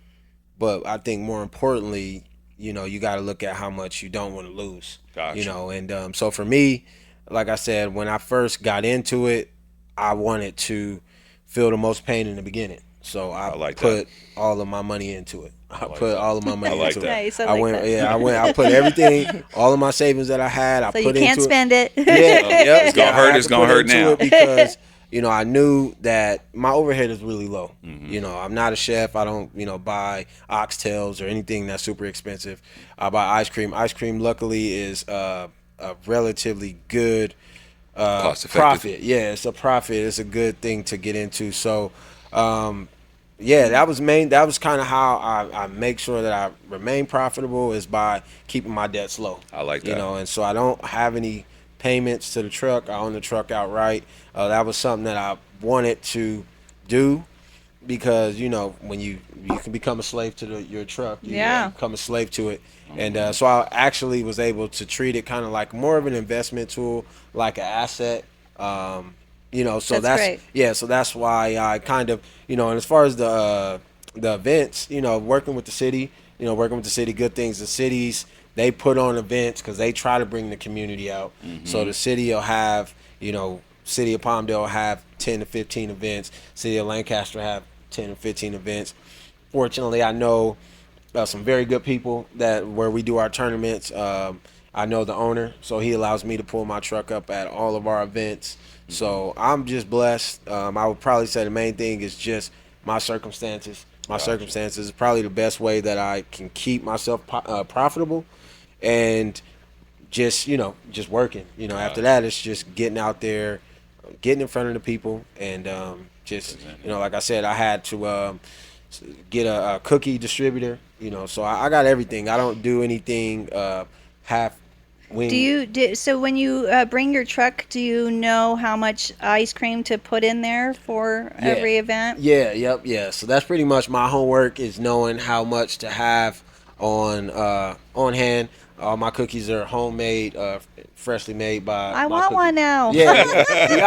Speaker 3: but I think more importantly, you got to look at how much you don't want to lose.
Speaker 1: Gotcha.
Speaker 3: And so for me, like I said, when I first got into it, I wanted to feel the most pain in the beginning. So I
Speaker 1: like
Speaker 3: put all of my money into it. I
Speaker 1: like
Speaker 3: put
Speaker 1: that.
Speaker 3: all of my money
Speaker 1: I like
Speaker 3: into
Speaker 1: that.
Speaker 3: it.
Speaker 2: Nice. I
Speaker 3: I
Speaker 2: like
Speaker 3: went,
Speaker 2: that.
Speaker 3: yeah, I put everything, all of my savings that I had, I
Speaker 2: So
Speaker 3: put
Speaker 2: you can't
Speaker 3: into
Speaker 2: spend it.
Speaker 3: it. Yeah,
Speaker 1: It's gonna
Speaker 3: I
Speaker 1: hurt,
Speaker 3: had
Speaker 1: it's
Speaker 3: to
Speaker 1: gonna
Speaker 3: put
Speaker 1: hurt
Speaker 3: into
Speaker 1: now.
Speaker 3: it because I knew that my overhead is really low.
Speaker 1: Mm-hmm.
Speaker 3: I'm not a chef. I don't buy oxtails or anything that's super expensive. I buy ice cream. Ice cream, luckily, is a relatively good
Speaker 1: Cost effective.
Speaker 3: profit. Yeah, it's a profit. It's a good thing to get into. So, yeah, that was kind of how I make sure that I remain profitable is by keeping my debts low.
Speaker 1: I like that.
Speaker 3: And so I don't have any payments to the truck. I own the truck outright. That was something that I wanted to do because when you can become a slave to your truck. You
Speaker 2: Yeah.
Speaker 3: become a slave to it. And so I actually was able to treat it kind of like more of an investment tool, like an asset. So
Speaker 2: That's great.
Speaker 3: so that's why I kind of, and as far as the events, working with the city, good things. The cities, they put on events because they try to bring the community out. So the city will have, city of Palmdale will have 10 to 15 events. City of Lancaster have 10 to 15 events. Fortunately, I know some very good people that where we do our tournaments. I know the owner, so he allows me to pull my truck up at all of our events. So I'm just blessed. I would probably say the main thing is just my circumstances. My circumstances is probably the best way that I can keep myself profitable, and just just working. After that, it's just getting out there, getting in front of the people, and just like I said, I had to get a cookie distributor. So I got everything. I don't do anything half wing.
Speaker 2: So when you bring your truck, do you know how much ice cream to put in there for every event?
Speaker 3: Yeah. So that's pretty much my homework, is knowing how much to have on hand. All my cookies are homemade, freshly made by.
Speaker 2: I
Speaker 3: my
Speaker 2: want
Speaker 3: cookie.
Speaker 2: one now.
Speaker 3: Yeah, you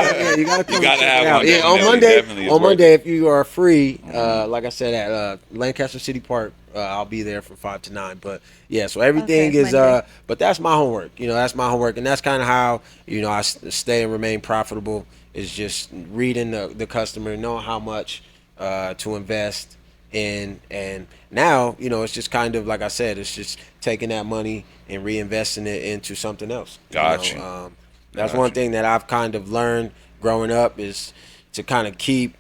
Speaker 3: gotta come
Speaker 1: You gotta
Speaker 3: check
Speaker 1: have
Speaker 3: it out.
Speaker 1: one,
Speaker 3: Yeah, on
Speaker 1: definitely.
Speaker 3: Monday.
Speaker 1: Definitely is
Speaker 3: On
Speaker 1: worth
Speaker 3: Monday,
Speaker 1: it.
Speaker 3: if you are free, like I said at Lancaster City Park, I'll be there from 5 to 9. But yeah, so everything
Speaker 2: Okay,
Speaker 3: is.
Speaker 2: Monday.
Speaker 3: But that's my homework. That's my homework, and that's kind of how I stay and remain profitable. Is just reading the customer, knowing how much to invest in, and now it's just kind of like I said, it's just taking that money and reinvesting it into something else.
Speaker 1: Got you.
Speaker 3: That's
Speaker 1: Got
Speaker 3: one
Speaker 1: you.
Speaker 3: thing that I've kind of learned growing up, is to kind of keep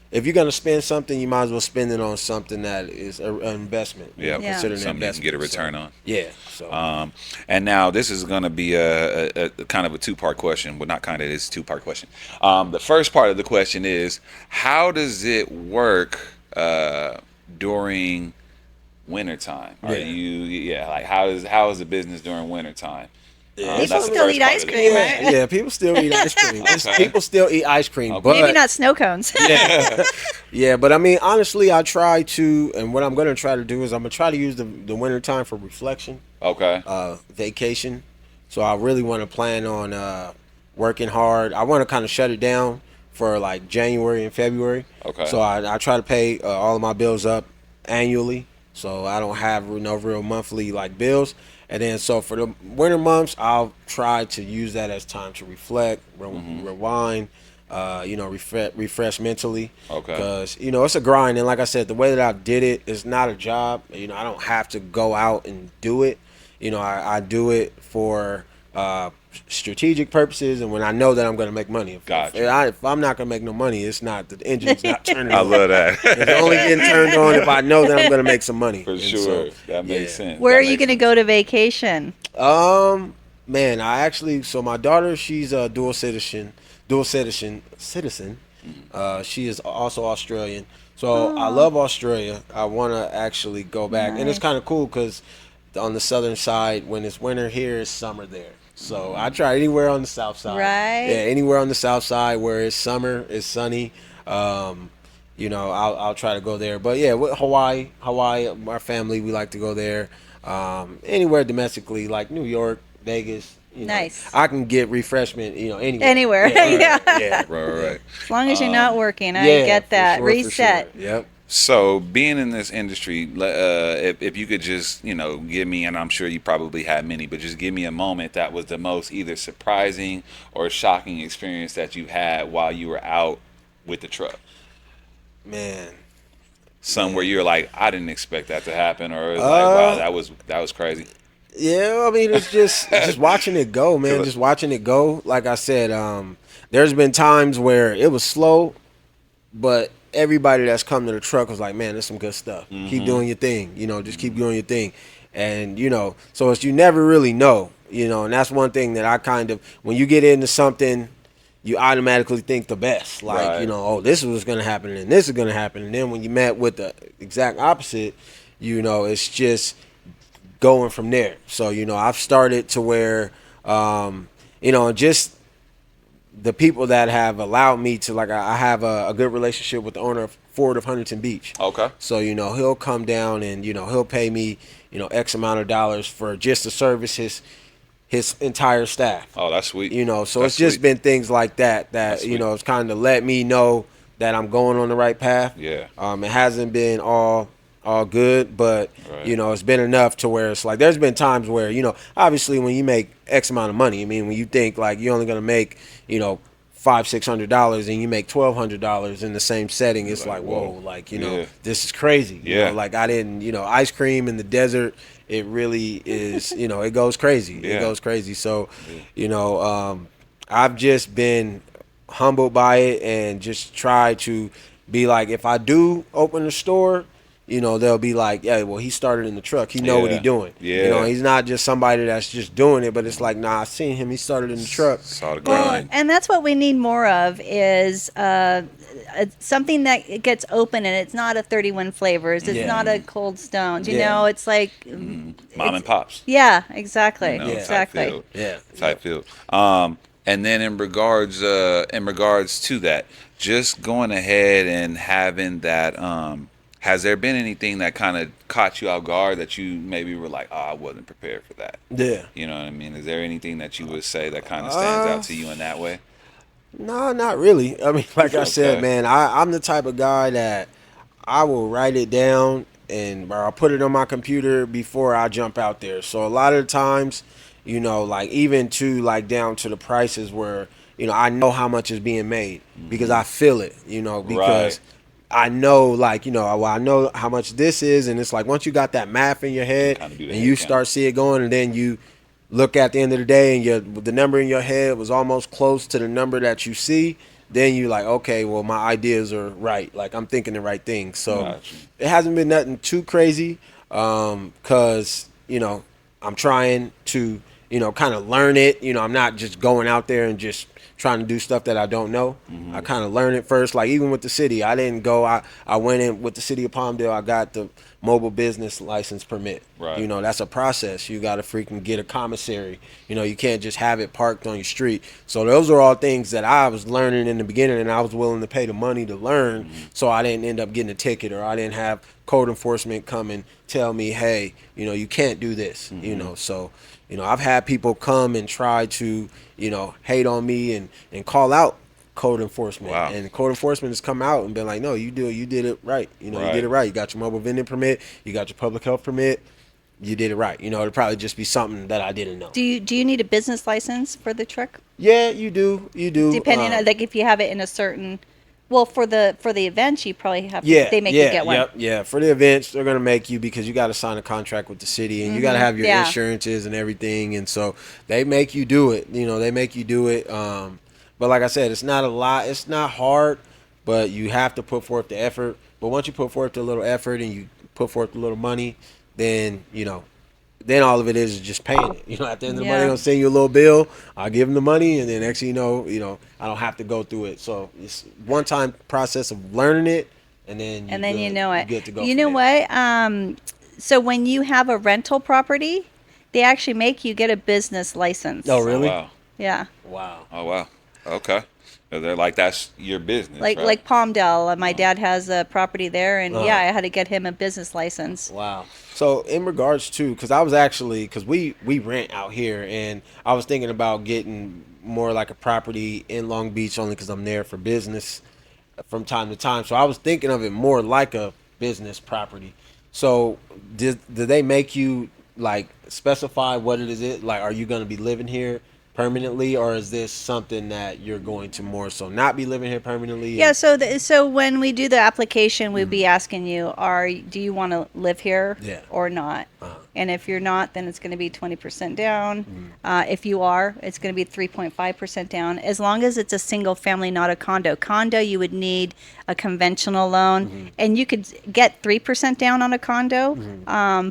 Speaker 3: if you're gonna spend something, you might as well spend it on something that is an investment.
Speaker 1: Yeah,
Speaker 2: Yeah.
Speaker 3: Consider an
Speaker 1: something you can
Speaker 3: investment.
Speaker 1: get a return on.
Speaker 3: Yeah. So
Speaker 1: And now this is going to be a kind of a two-part question. Well, not kind of, it's a two-part question. The first part of the question is, how does it work during wintertime? Are like how is the business during wintertime?
Speaker 2: People
Speaker 1: that's the
Speaker 2: still
Speaker 1: first
Speaker 2: eat
Speaker 1: part
Speaker 2: ice
Speaker 1: of the
Speaker 2: cream,
Speaker 1: question.
Speaker 2: right?
Speaker 3: yeah, people still eat ice cream.
Speaker 1: Okay.
Speaker 3: People still eat ice cream,
Speaker 1: Okay.
Speaker 3: but
Speaker 2: Maybe not snow cones.
Speaker 3: yeah, but I mean, honestly, I try to, and what I'm going to try to do is I'm going to try to use the winter time for reflection,
Speaker 1: Okay.
Speaker 3: vacation. So I really want to plan on working hard. I want to kind of shut it down for like January and February.
Speaker 1: Okay.
Speaker 3: So I try to pay all of my bills up annually, so I don't have no real monthly like bills. And then so for the winter months, I'll try to use that as time to reflect, rewind, refresh mentally.
Speaker 1: Okay.
Speaker 3: Because it's a grind, and like I said, the way that I did it is not a job. I don't have to go out and do it. I do it for strategic purposes, and when I know that I'm going to make money.
Speaker 1: Gotcha.
Speaker 3: If I'm not going to make no money, it's not, the engine's not turning
Speaker 1: I
Speaker 3: on.
Speaker 1: love that.
Speaker 3: It's only getting turned on if I know that I'm going to make some money.
Speaker 1: For
Speaker 3: And
Speaker 1: sure.
Speaker 3: so,
Speaker 1: That makes
Speaker 3: yeah.
Speaker 1: sense.
Speaker 2: Where
Speaker 1: That
Speaker 2: are you
Speaker 1: makes
Speaker 2: going to
Speaker 1: sense.
Speaker 2: go to vacation?
Speaker 3: Man, so my daughter, she's a dual citizen. She is also Australian. So I love Australia. I want to actually go back, and it's
Speaker 2: Nice.
Speaker 3: kind of cool because on the southern side, when it's winter here, it's summer there. So I try anywhere on the south side.
Speaker 2: Right.
Speaker 3: Yeah, anywhere on the south side where it's summer, it's sunny. I'll try to go there. But yeah, with Hawaii, our family, we like to go there. Anywhere domestically, like New York, Vegas.
Speaker 2: Nice.
Speaker 3: I can get refreshment, anywhere.
Speaker 2: Anywhere.
Speaker 3: Yeah.
Speaker 1: Right.
Speaker 2: As long as you're not working, I
Speaker 3: Yeah,
Speaker 2: get
Speaker 3: for
Speaker 2: that.
Speaker 3: sure, for
Speaker 2: Reset.
Speaker 3: sure. Yep.
Speaker 1: So, being in this industry, if you could just, give me, and I'm sure you probably had many, but just give me a moment that was the most either surprising or shocking experience that you had while you were out with the truck.
Speaker 3: Man.
Speaker 1: Some where you're like, I didn't expect that to happen, or it was like, wow, that was crazy.
Speaker 3: Yeah, I mean, it's just watching it go, man. Just watching it go. Like I said, there's been times where it was slow, but everybody that's come to the truck was like, man, there's some good stuff. Keep doing your thing. Just keep doing your thing. And, so it's, you never really know, and that's one thing that I kind of, when you get into something, you automatically think the best. Like,
Speaker 1: Right.
Speaker 3: oh, this is what's going to happen, and this is going to happen. And then when you met with the exact opposite, it's just going from there. So, I've started to where, just the people that have allowed me to, like, I have a good relationship with the owner of Ford of Huntington Beach.
Speaker 1: Okay.
Speaker 3: So, he'll come down and, he'll pay me, X amount of dollars for just to service his entire staff.
Speaker 1: Oh, that's sweet.
Speaker 3: You know, so
Speaker 1: That's
Speaker 3: it's just
Speaker 1: sweet.
Speaker 3: been things like that
Speaker 1: That's
Speaker 3: you
Speaker 1: sweet.
Speaker 3: know, it's kind of let me know that I'm going on the right path.
Speaker 1: Yeah.
Speaker 3: It hasn't been all good, but
Speaker 1: Right.
Speaker 3: you know, it's been enough to where it's like there's been times where, you know, obviously when you make X amount of money, I mean, when you think like you're only gonna make, you know, $500-600 and you make $1,200 in the same setting, it's like, whoa, like, you know,
Speaker 1: Yeah.
Speaker 3: this is crazy. You know,
Speaker 1: Yeah.
Speaker 3: like I didn't, you know, ice cream in the desert, it really is, you know, it goes crazy. It
Speaker 1: Yeah.
Speaker 3: goes crazy. So,
Speaker 1: Yeah.
Speaker 3: you know, I've just been humbled by it and just try to be like, if I do open a store, you know, they'll be like, yeah, well, he started in the truck. He know what he
Speaker 1: Yeah.
Speaker 3: doing. You know,
Speaker 1: Yeah.
Speaker 3: he's not just somebody that's just doing it, but it's like, nah, I seen him. He started in the truck.
Speaker 1: Saw the
Speaker 2: Well,
Speaker 1: grind.
Speaker 2: and that's what we need more of is something that gets open and it's not a 31 flavors. It's
Speaker 3: Yeah.
Speaker 2: not a Cold Stones. You
Speaker 3: Yeah.
Speaker 2: know, it's like
Speaker 1: Mom
Speaker 2: it's-
Speaker 1: and pops.
Speaker 2: Yeah, exactly.
Speaker 1: You know,
Speaker 3: Yeah.
Speaker 1: type
Speaker 2: Exactly.
Speaker 1: field.
Speaker 3: Yeah.
Speaker 1: Type field. And then in regards to that, just going ahead and having that, has there been anything that kind of caught you off guard that you maybe were like, oh, I wasn't prepared for that?
Speaker 3: Yeah.
Speaker 1: You know what I mean? Is there anything that you would say that kind of stands out to you in that way?
Speaker 3: No, not really. I mean, like I said,
Speaker 1: Okay.
Speaker 3: man, I'm the type of guy that I will write it down and or I'll put it on my computer before I jump out there. So a lot of the times, you know, like even to like down to the prices where, you know, I know how much is being made because I feel it, you know, because
Speaker 1: Right.
Speaker 3: I know like, you know, well, I know how much this is and it's like once you got that math in your head
Speaker 1: Kinda do the
Speaker 3: and
Speaker 1: head
Speaker 3: you
Speaker 1: count.
Speaker 3: start see it going and then you look at the end of the day and the number in your head was almost close to the number that you see, then you like, okay, well my ideas are right. Like I'm thinking the right thing. So
Speaker 1: Gotcha.
Speaker 3: it hasn't been nothing too crazy, cause you know I'm trying to kind of learn it. You know, I'm not just going out there and just trying to do stuff that I don't know. I kind of learn it first. Like even with the city, I didn't go. I went in with the city of Palmdale. I got the mobile business license permit.
Speaker 1: Right.
Speaker 3: You know, that's a process. You got to freaking get a commissary. You know, you can't just have it parked on your street. So those are all things that I was learning in the beginning, and I was willing to pay the money to learn. So I didn't end up getting a ticket, or I didn't have code enforcement come and tell me, hey, you know, you can't do this. You know, so I've had people come and try to, hate on me and call out code enforcement.
Speaker 1: Wow.
Speaker 3: And code enforcement has come out and been like, no, you did it right. You did it right. You got your mobile vending permit, you got your public health permit, you did it right. It'll probably just be something that I didn't know.
Speaker 2: Do you need a business license for the truck?
Speaker 3: Yeah, you do.
Speaker 2: Depending on like if you have it in a certain, well, for the events you probably have.
Speaker 3: Yeah,
Speaker 2: they make
Speaker 3: yeah,
Speaker 2: you get one.
Speaker 3: Yep, yeah. For the events, they're gonna make you because you got to sign a contract with the city and you got to have your
Speaker 2: yeah.
Speaker 3: insurances and everything, and so they make you do it. They make you do it. But like I said, it's not a lot. It's not hard, but you have to put forth the effort. But once you put forth a little effort and you put forth a little money, then then all of it is just paying it. At the end of the month, they're gonna send you a little bill. I'll give them the money, and then next thing you know, I don't have to go through it. So it's one time process of learning it, and then
Speaker 2: you know it.
Speaker 3: You get to go.
Speaker 2: You
Speaker 3: from
Speaker 2: know
Speaker 3: there.
Speaker 2: what? So when you have a rental property, they actually make you get a business license.
Speaker 3: Oh, really?
Speaker 1: Oh, wow.
Speaker 2: Yeah.
Speaker 3: Wow.
Speaker 1: Oh, wow. Okay. So they're like, that's your business,
Speaker 2: Like
Speaker 1: right?
Speaker 2: Palmdale, my dad has a property there, and
Speaker 3: Uh-huh.
Speaker 2: yeah, I had to get him a business license.
Speaker 3: Wow. So in regards to, because we rent out here, and I was thinking about getting more like a property in Long Beach only because I'm there for business from time to time. So I was thinking of it more like a business property. So did they make you like specify what it is? Like, are you going to be living here permanently, or is this something that you're going to more so not be living here permanently?
Speaker 2: Yeah, so when we do the application, we'd be asking you, do you want to live here
Speaker 3: Yeah.
Speaker 2: or not?
Speaker 3: Uh-huh.
Speaker 2: And if you're not, then it's going to be 20% down. If you are, it's going to be 3.5% down. As long as it's a single family, not a condo. Condo, you would need a conventional loan, and you could get 3% down on a condo,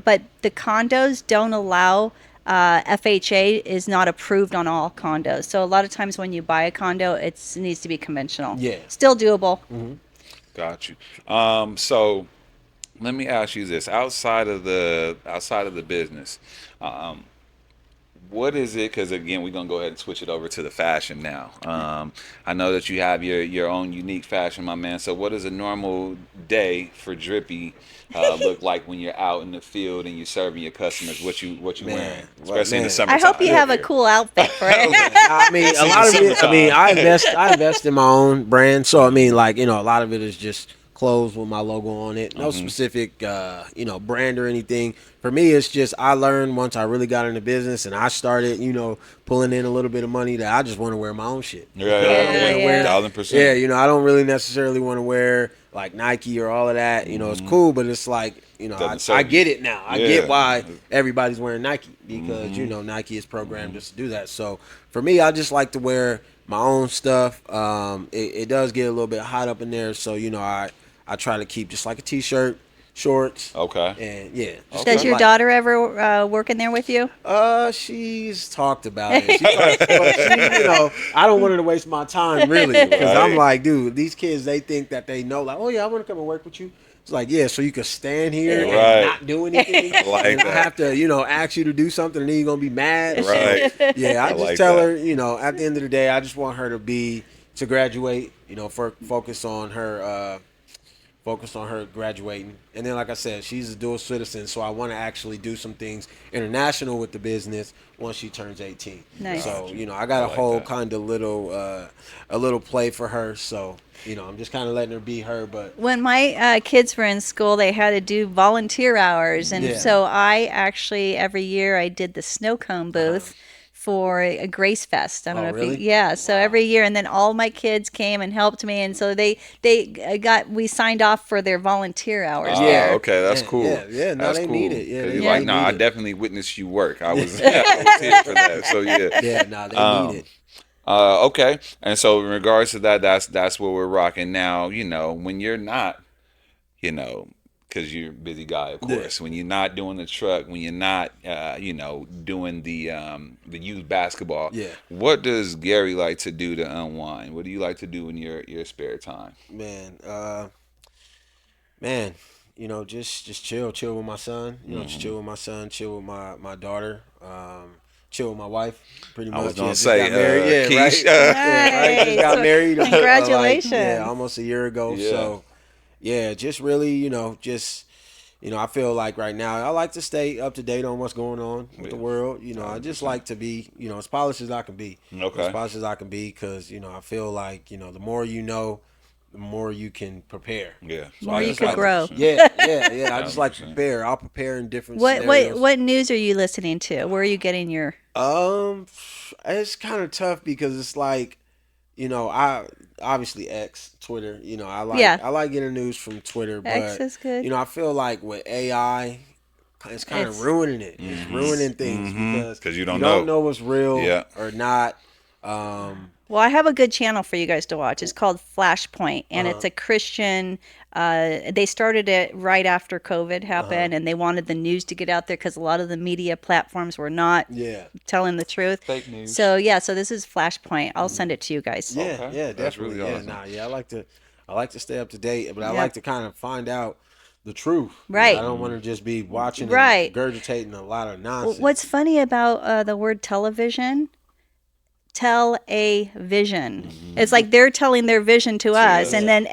Speaker 2: but the condos don't allow. FHA is not approved on all condos. So a lot of times when you buy a condo, it needs to be conventional.
Speaker 3: Yeah.
Speaker 2: Still doable.
Speaker 1: Got you. So let me ask you this: outside of the business, what is it? Because again, we're gonna go ahead and switch it over to the fashion now. I know that you have your own unique fashion, my man. So, what does a normal day for Drippy look like when you're out in the field and you're serving your customers? What you wearing,
Speaker 3: Man,
Speaker 1: especially in the
Speaker 3: man.
Speaker 1: summertime?
Speaker 2: I hope you have a cool outfit for it.
Speaker 3: I mean, a lot of it. I mean, I invest in my own brand. So I mean, like a lot of it is just clothes with my logo on it. No specific, brand or anything. For me, it's just I learned once I really got into business and I started, pulling in a little bit of money that I just want to wear my own shit.
Speaker 1: Yeah,
Speaker 3: I
Speaker 1: yeah,
Speaker 3: don't
Speaker 2: Yeah,
Speaker 3: want to
Speaker 2: yeah.
Speaker 3: wear.
Speaker 1: 1000%.
Speaker 3: Yeah, I don't really necessarily want to wear like Nike or all of that. It's cool, but it's like
Speaker 1: Doesn't
Speaker 3: I
Speaker 1: serve
Speaker 3: get
Speaker 1: you.
Speaker 3: it now. I
Speaker 1: Yeah.
Speaker 3: get why everybody's wearing Nike because Nike is programmed just to do that. So for me, I just like to wear my own stuff. It does get a little bit hot up in there, so I try to keep just like a t-shirt, shorts,
Speaker 1: Okay.
Speaker 3: and yeah. Just
Speaker 2: Does
Speaker 3: keep
Speaker 2: your
Speaker 3: light.
Speaker 2: daughter ever work in there with you?
Speaker 3: She's talked about it. But I don't want her to waste my time really, because I'm
Speaker 1: Right.
Speaker 3: like, dude, these kids they think that they know, like, oh yeah, I want to come and work with you. It's like, yeah, so you can stand here and
Speaker 1: Right.
Speaker 3: not do anything,
Speaker 1: I like
Speaker 3: and I
Speaker 1: that.
Speaker 3: have to, ask you to do something, and then you're gonna be mad.
Speaker 1: Right.
Speaker 3: So, yeah, I
Speaker 1: I
Speaker 3: just
Speaker 1: like
Speaker 3: tell
Speaker 1: that.
Speaker 3: her, at the end of the day, I just want her to graduate, focus on her graduating. And then, like I said, she's a dual citizen, so I want to actually do some things international with the business once she turns 18.
Speaker 2: Nice.
Speaker 3: So, I got
Speaker 1: I
Speaker 3: a
Speaker 1: like
Speaker 3: whole
Speaker 1: that.
Speaker 3: kind of a little play for her. So, I'm just kind of letting her be her. But
Speaker 2: When my kids were in school, they had to do volunteer hours, and
Speaker 3: Yeah.
Speaker 2: so I actually every year I did the snow cone booth for a Grace Fest. I don't
Speaker 3: Oh,
Speaker 2: know if
Speaker 3: really?
Speaker 2: you, yeah. So every year, and then all my kids came and helped me, and so we signed off for their volunteer hours there.
Speaker 1: Okay, that's
Speaker 3: Yeah,
Speaker 1: cool.
Speaker 3: yeah. No,
Speaker 1: That's
Speaker 3: they
Speaker 1: cool.
Speaker 3: need it. Yeah,
Speaker 1: 'Cause
Speaker 3: they
Speaker 1: you're like,
Speaker 3: really
Speaker 1: no,
Speaker 3: need
Speaker 1: I
Speaker 3: it.
Speaker 1: definitely witnessed you work. I was, I was here for that. So yeah.
Speaker 3: Yeah, no, they need it.
Speaker 1: Okay. And so in regards to that, that's what we're rocking now. When you're not, you know, because you're a busy guy, of
Speaker 3: Yeah.
Speaker 1: course. When you're not doing the truck, when you're not, doing the youth basketball.
Speaker 3: Yeah.
Speaker 1: What does Gary like to do to unwind? What do you like to do in your spare time?
Speaker 3: Man, just chill with my son. Just chill with my son, chill with my daughter, chill with my wife. Pretty much.
Speaker 1: I was
Speaker 3: Yeah,
Speaker 1: gonna
Speaker 3: just
Speaker 1: say,
Speaker 3: got married. Yeah,
Speaker 1: Keish.
Speaker 3: right. Yeah, right. Just got
Speaker 2: So,
Speaker 3: married.
Speaker 2: congratulations.
Speaker 3: Almost a year ago.
Speaker 1: Yeah.
Speaker 3: So, yeah, just really, I feel like right now I like to stay up to date on what's going on with the
Speaker 1: Yeah.
Speaker 3: world. I just
Speaker 1: 100%.
Speaker 3: like to be, as polished as I can be.
Speaker 1: Okay.
Speaker 3: As polished as I can be, because I feel like the more you know, the more you can prepare.
Speaker 1: Yeah.
Speaker 3: So
Speaker 2: More
Speaker 3: I
Speaker 2: you
Speaker 3: just
Speaker 2: could
Speaker 3: like-
Speaker 2: grow.
Speaker 3: Yeah. I just like to
Speaker 1: 100%.
Speaker 3: prepare. I'll prepare in different
Speaker 2: What
Speaker 3: scenarios.
Speaker 2: what news are you listening to? Where are you getting your?
Speaker 3: It's kind of tough because it's like, I obviously X, Twitter.
Speaker 2: Yeah.
Speaker 3: I like getting news from Twitter,
Speaker 2: X
Speaker 3: but
Speaker 2: is good.
Speaker 3: I feel like with AI, it's kind of
Speaker 2: It's-
Speaker 3: ruining it. It's ruining things because
Speaker 1: 'Cause you
Speaker 3: you
Speaker 1: don't
Speaker 3: don't
Speaker 1: know.
Speaker 3: know what's real
Speaker 1: Yeah.
Speaker 3: or not.
Speaker 2: Well, I have a good channel for you guys to watch. It's called Flashpoint, and it's a Christian. They started it right after COVID happened, and they wanted the news to get out there because a lot of the media platforms were not
Speaker 3: Yeah.
Speaker 2: telling the truth.
Speaker 1: Fake news.
Speaker 2: So yeah, so this is Flashpoint. I'll send it to you guys.
Speaker 3: Yeah,
Speaker 1: Okay.
Speaker 3: yeah,
Speaker 1: That's
Speaker 3: definitely.
Speaker 1: really
Speaker 3: Yeah,
Speaker 1: awesome.
Speaker 3: nah, yeah. I like to stay up to date, but I
Speaker 2: Yep.
Speaker 3: like to kind of find out the truth.
Speaker 2: Right.
Speaker 3: I don't want to just be watching
Speaker 2: Right.
Speaker 3: and regurgitating a lot of nonsense.
Speaker 2: What's funny about the word television? Tell a vision. It's like they're telling their vision to us, and then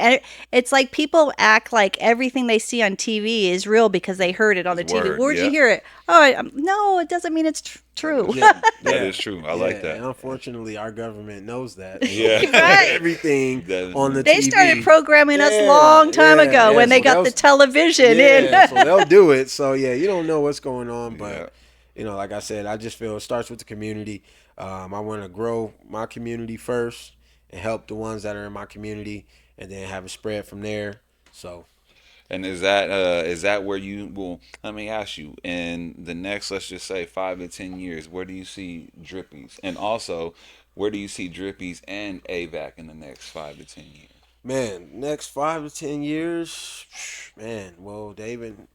Speaker 2: it's like people act like everything they see on TV is real because they heard it on the
Speaker 1: It's
Speaker 2: TV.
Speaker 1: word,
Speaker 2: Where'd
Speaker 1: yeah.
Speaker 2: you hear it? Oh, no, it doesn't mean it's true.
Speaker 3: Yeah,
Speaker 1: That
Speaker 3: yeah.
Speaker 1: is true. I like
Speaker 3: Yeah,
Speaker 1: that.
Speaker 3: and unfortunately, our government knows that.
Speaker 1: Yeah.
Speaker 2: Right.
Speaker 3: Everything
Speaker 1: That-
Speaker 3: on the
Speaker 2: They
Speaker 3: TV.
Speaker 2: started programming us
Speaker 3: Yeah,
Speaker 2: long time
Speaker 3: yeah,
Speaker 2: ago
Speaker 3: yeah,
Speaker 2: when they
Speaker 3: so
Speaker 2: got
Speaker 3: they'll-
Speaker 2: the television
Speaker 3: Yeah,
Speaker 2: in.
Speaker 3: so they'll do it. So yeah, you don't know what's going on, but
Speaker 1: Yeah.
Speaker 3: like I said, I just feel it starts with the community. I want to grow my community first and help the ones that are in my community, and then have it spread from there. So
Speaker 1: And is that where you well? Let me ask you. In the next, let's just say 5 to 10 years, where do you see Drippies? And also, where do you see Drippies and AVAC in the next 5 to 10 years?
Speaker 3: man, next 5 to 10 years, man. Well,
Speaker 2: In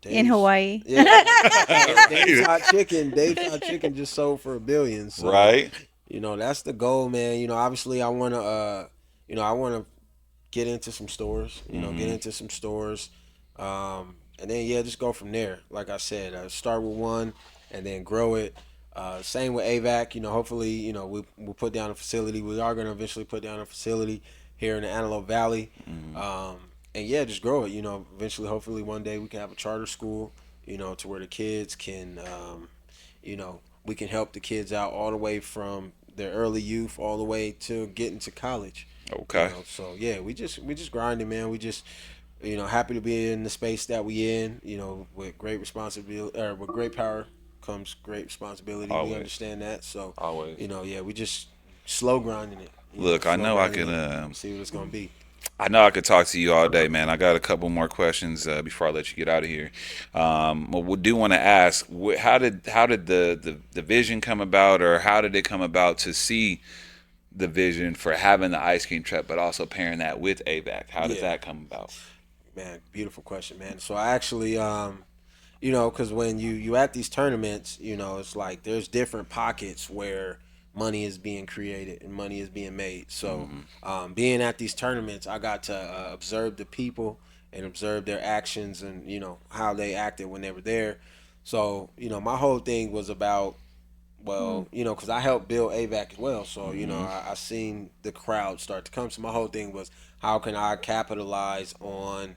Speaker 3: Dave's-
Speaker 2: Hawaii.
Speaker 3: Yeah, Dave's hot chicken just sold for $1 billion. So,
Speaker 1: Right.
Speaker 3: That's the goal, man. Obviously, I want to, I want to get into some stores. And then yeah, just go from there. Like I said, start with one, and then grow it. Same with AVAC. Hopefully, we'll put down a facility. We are going to eventually put down a facility here in the Antelope Valley. And yeah, just grow it. Eventually, hopefully, one day we can have a charter school. To where the kids can, we can help the kids out all the way from their early youth all the way to getting to college.
Speaker 1: Okay.
Speaker 3: So yeah, we just grinding, man. We just happy to be in the space that we in. With great responsibility or with great power comes great responsibility. We
Speaker 1: Always.
Speaker 3: understand that. So
Speaker 1: Always.
Speaker 3: yeah, we just slow grinding it.
Speaker 1: Look, I
Speaker 3: Slow
Speaker 1: know I
Speaker 3: grinding
Speaker 1: can.
Speaker 3: it, see what it's gonna be.
Speaker 1: I know I could talk to you all day, man. I got a couple more questions before I let you get out of here. But we do want to ask, how did the vision come about, or how did it come about to see the vision for having the ice cream truck, but also pairing that with AVAC? How does
Speaker 3: Yeah,
Speaker 1: that come about?
Speaker 3: man, beautiful question, man. So I actually because when you at these tournaments, it's like there's different pockets where money is being created and money is being made. So being at these tournaments, I got to observe the people and observe their actions and how they acted when they were there. So my whole thing was about, well, because I helped build AVAC as well. So I seen the crowd start to come. So my whole thing was, how can I capitalize on